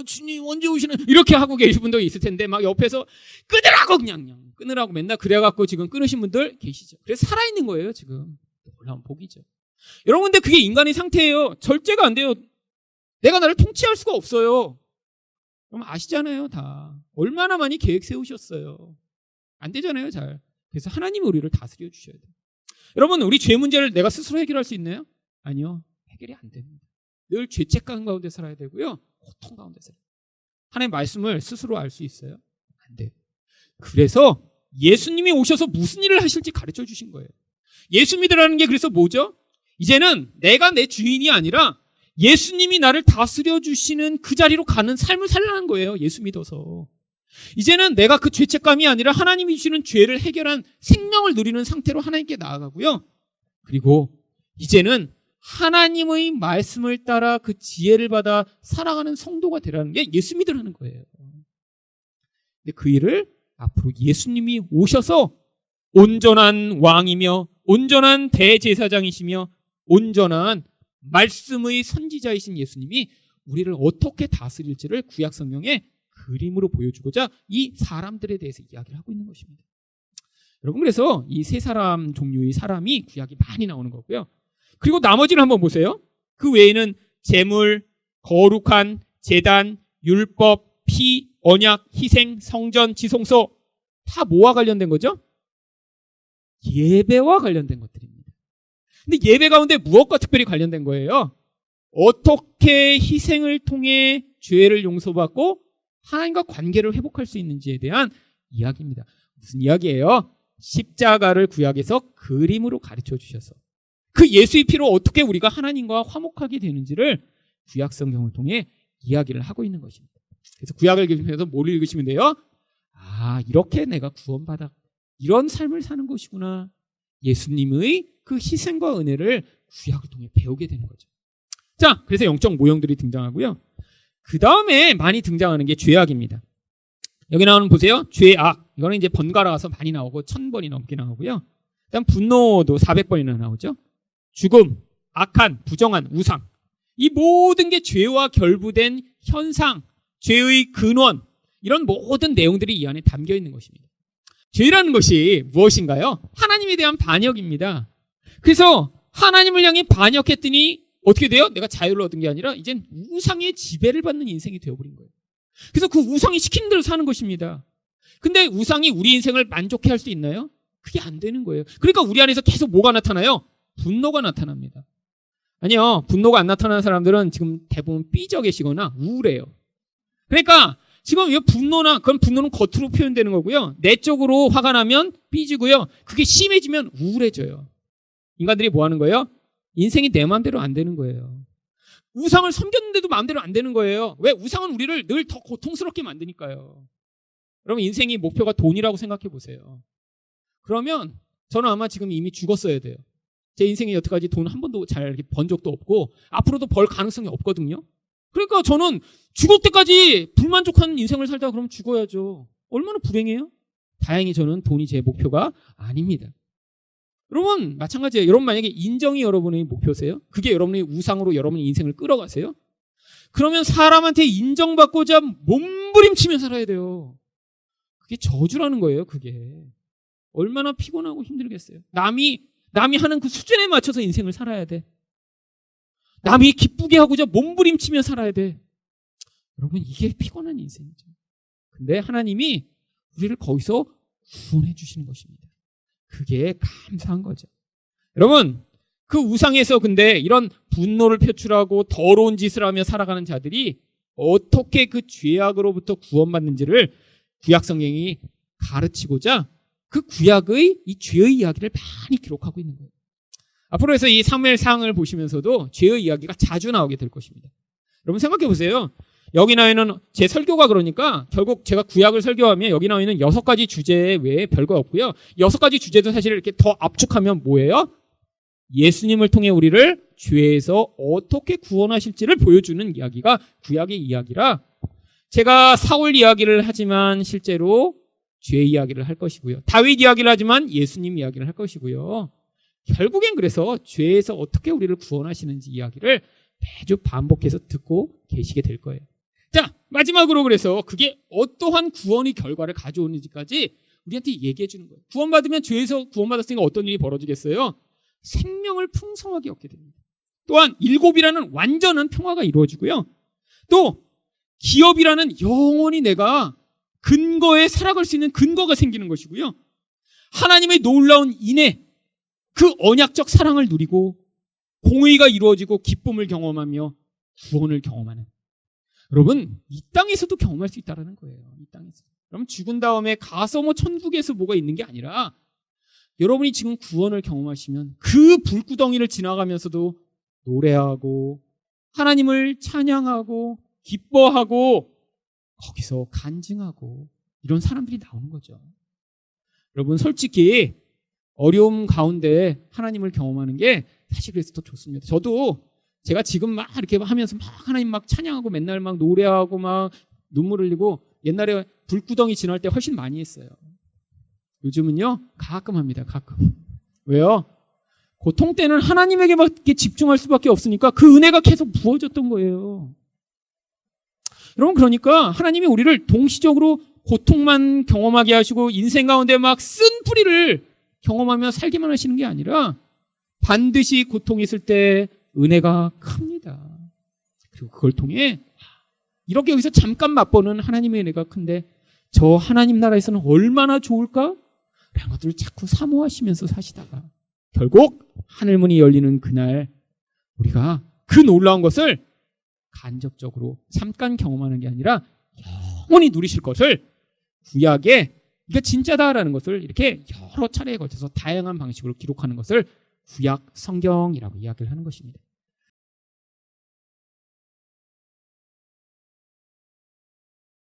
주님 언제 오시는 이렇게 하고 계신 분도 있을 텐데 막 옆에서 끊으라고 그냥 끊으라고 맨날 그래갖고 지금 끊으신 분들 계시죠. 그래서 살아있는 거예요, 지금. 놀라운 복이죠. 여러분, 근데 그게 인간의 상태예요. 절제가 안 돼요. 내가 나를 통치할 수가 없어요. 그럼 아시잖아요, 다. 얼마나 많이 계획 세우셨어요. 안 되잖아요, 잘. 그래서 하나님이 우리를 다스려 주셔야 돼요. 여러분, 우리 죄 문제를 내가 스스로 해결할 수 있나요? 아니요, 해결이 안 됩니다. 늘 죄책감 가운데 살아야 되고요, 고통 가운데 살아야 돼요. 하나님의 말씀을 스스로 알 수 있어요? 안 돼요. 그래서 예수님이 오셔서 무슨 일을 하실지 가르쳐 주신 거예요. 예수 믿으라는 게 그래서 뭐죠? 이제는 내가 내 주인이 아니라 예수님이 나를 다스려 주시는 그 자리로 가는 삶을 살라는 거예요. 예수 믿어서. 이제는 내가 그 죄책감이 아니라 하나님이 주시는 죄를 해결한 생명을 누리는 상태로 하나님께 나아가고요. 그리고 이제는 하나님의 말씀을 따라 그 지혜를 받아 살아가는 성도가 되라는 게 예수 믿으라는 거예요. 근데 그 일을 앞으로 예수님이 오셔서 온전한 왕이며 온전한 대제사장이시며 온전한 말씀의 선지자이신 예수님이 우리를 어떻게 다스릴지를 구약 성경에 그림으로 보여주고자 이 사람들에 대해서 이야기를 하고 있는 것입니다. 여러분, 그래서 이 세 사람 종류의 사람이 구약이 많이 나오는 거고요. 그리고 나머지를 한번 보세요. 그 외에는 제물, 거룩한 제단, 율법, 피, 언약, 희생, 성전, 지성소 다 뭐와 관련된 거죠? 예배와 관련된 것들입니다. 근데 예배 가운데 무엇과 특별히 관련된 거예요? 어떻게 희생을 통해 죄를 용서받고 하나님과 관계를 회복할 수 있는지에 대한 이야기입니다. 무슨 이야기예요? 십자가를 구약에서 그림으로 가르쳐 주셔서 그 예수의 피로 어떻게 우리가 하나님과 화목하게 되는지를 구약 성경을 통해 이야기를 하고 있는 것입니다. 그래서 구약을 읽으면서 뭘 읽으시면 돼요? 아, 이렇게 내가 구원받아 이런 삶을 사는 것이구나. 예수님의 그 희생과 은혜를 구약을 통해 배우게 되는 거죠. 자, 그래서 영적 모형들이 등장하고요. 그 다음에 많이 등장하는 게 죄악입니다. 여기 나오는 보세요. 죄악. 이거는 이제 번갈아 가서 많이 나오고 1000번이 넘게 나오고요. 그다음 분노도 400번이나 나오죠. 죽음, 악한, 부정한, 우상. 이 모든 게 죄와 결부된 현상, 죄의 근원, 이런 모든 내용들이 이 안에 담겨 있는 것입니다. 죄라는 것이 무엇인가요? 하나님에 대한 반역입니다. 그래서 하나님을 향해 반역했더니 어떻게 돼요? 내가 자유를 얻은 게 아니라 이젠 우상의 지배를 받는 인생이 되어버린 거예요. 그래서 그 우상이 시키는 대로 사는 것입니다. 근데 우상이 우리 인생을 만족해 할 수 있나요? 그게 안 되는 거예요. 그러니까 우리 안에서 계속 뭐가 나타나요? 분노가 나타납니다. 아니요, 분노가 안 나타나는 사람들은 지금 대부분 삐져 계시거나 우울해요. 그러니까 지금 이 분노나, 그건 분노는 겉으로 표현되는 거고요. 내적으로 화가 나면 삐지고요. 그게 심해지면 우울해져요. 인간들이 뭐 하는 거예요? 인생이 내 마음대로 안 되는 거예요. 우상을 섬겼는데도 마음대로 안 되는 거예요. 왜? 우상은 우리를 늘 더 고통스럽게 만드니까요. 여러분, 인생의 목표가 돈이라고 생각해 보세요. 그러면 저는 아마 지금 이미 죽었어야 돼요. 제 인생에 여태까지 돈 한 번도 잘 번 적도 없고 앞으로도 벌 가능성이 없거든요. 그러니까 저는 죽을 때까지 불만족한 인생을 살다가 그러면 죽어야죠. 얼마나 불행해요? 다행히 저는 돈이 제 목표가 아닙니다. 여러분, 마찬가지예요. 여러분, 만약에 인정이 여러분의 목표세요? 그게 여러분의 우상으로 여러분의 인생을 끌어가세요? 그러면 사람한테 인정받고자 몸부림치며 살아야 돼요. 그게 저주라는 거예요. 그게 얼마나 피곤하고 힘들겠어요. 남이 하는 그 수준에 맞춰서 인생을 살아야 돼. 남이 기쁘게 하고자 몸부림치며 살아야 돼. 여러분, 이게 피곤한 인생이죠. 근데 하나님이 우리를 거기서 구원해 주시는 것입니다. 그게 감사한 거죠. 여러분, 그 우상에서 근데 이런 분노를 표출하고 더러운 짓을 하며 살아가는 자들이 어떻게 그 죄악으로부터 구원받는지를 구약 성경이 가르치고자 그 구약의 이 죄의 이야기를 많이 기록하고 있는 거예요. 앞으로 해서 이 사무엘상을 보시면서도 죄의 이야기가 자주 나오게 될 것입니다. 여러분, 생각해 보세요. 여기 나와 있는 제 설교가 그러니까 결국 제가 구약을 설교하면 여기 나와 있는 6가지 주제 외에 별거 없고요. 6가지 주제도 사실 이렇게 더 압축하면 뭐예요? 예수님을 통해 우리를 죄에서 어떻게 구원하실지를 보여주는 이야기가 구약의 이야기라, 제가 사울 이야기를 하지만 실제로 죄 이야기를 할 것이고요. 다윗 이야기를 하지만 예수님 이야기를 할 것이고요. 결국엔 그래서 죄에서 어떻게 우리를 구원하시는지 이야기를 매주 반복해서 듣고 계시게 될 거예요. 자, 마지막으로 그래서 그게 어떠한 구원의 결과를 가져오는지까지 우리한테 얘기해 주는 거예요. 구원받으면 죄에서 구원받았으니까 어떤 일이 벌어지겠어요? 생명을 풍성하게 얻게 됩니다. 또한 일곱이라는 완전한 평화가 이루어지고요. 또 기업이라는 영원히 내가 근거에 살아갈 수 있는 근거가 생기는 것이고요. 하나님의 놀라운 인애, 그 언약적 사랑을 누리고 공의가 이루어지고 기쁨을 경험하며 구원을 경험하는, 여러분, 이 땅에서도 경험할 수 있다는 거예요. 이 땅에서. 그럼 죽은 다음에 가서 뭐 천국에서 뭐가 있는 게 아니라 여러분이 지금 구원을 경험하시면 그 불구덩이를 지나가면서도 노래하고 하나님을 찬양하고 기뻐하고 거기서 간증하고 이런 사람들이 나오는 거죠. 여러분, 솔직히 어려움 가운데 하나님을 경험하는 게 사실 그래서 더 좋습니다. 저도 제가 지금 막 이렇게 하면서 막 하나님 막 찬양하고 맨날 막 노래하고 막 눈물 흘리고 옛날에 불구덩이 지날 때 훨씬 많이 했어요. 요즘은요, 가끔 합니다. 가끔. 왜요? 고통 때는 하나님에게밖에 집중할 수밖에 없으니까 그 은혜가 계속 부어졌던 거예요. 여러분, 그러니까 하나님이 우리를 동시적으로 고통만 경험하게 하시고 인생 가운데 막 쓴 뿌리를 경험하며 살기만 하시는 게 아니라 반드시 고통이 있을 때 은혜가 큽니다. 그리고 그걸 통해 이렇게 여기서 잠깐 맛보는 하나님의 은혜가 큰데 저 하나님 나라에서는 얼마나 좋을까? 라는 것들을 자꾸 사모하시면서 사시다가 결국 하늘문이 열리는 그날 우리가 그 놀라운 것을 간접적으로 잠깐 경험하는 게 아니라 영원히 누리실 것을 구약에 이게 진짜다라는 것을 이렇게 여러 차례에 걸쳐서 다양한 방식으로 기록하는 것을 구약 성경이라고 이야기를 하는 것입니다.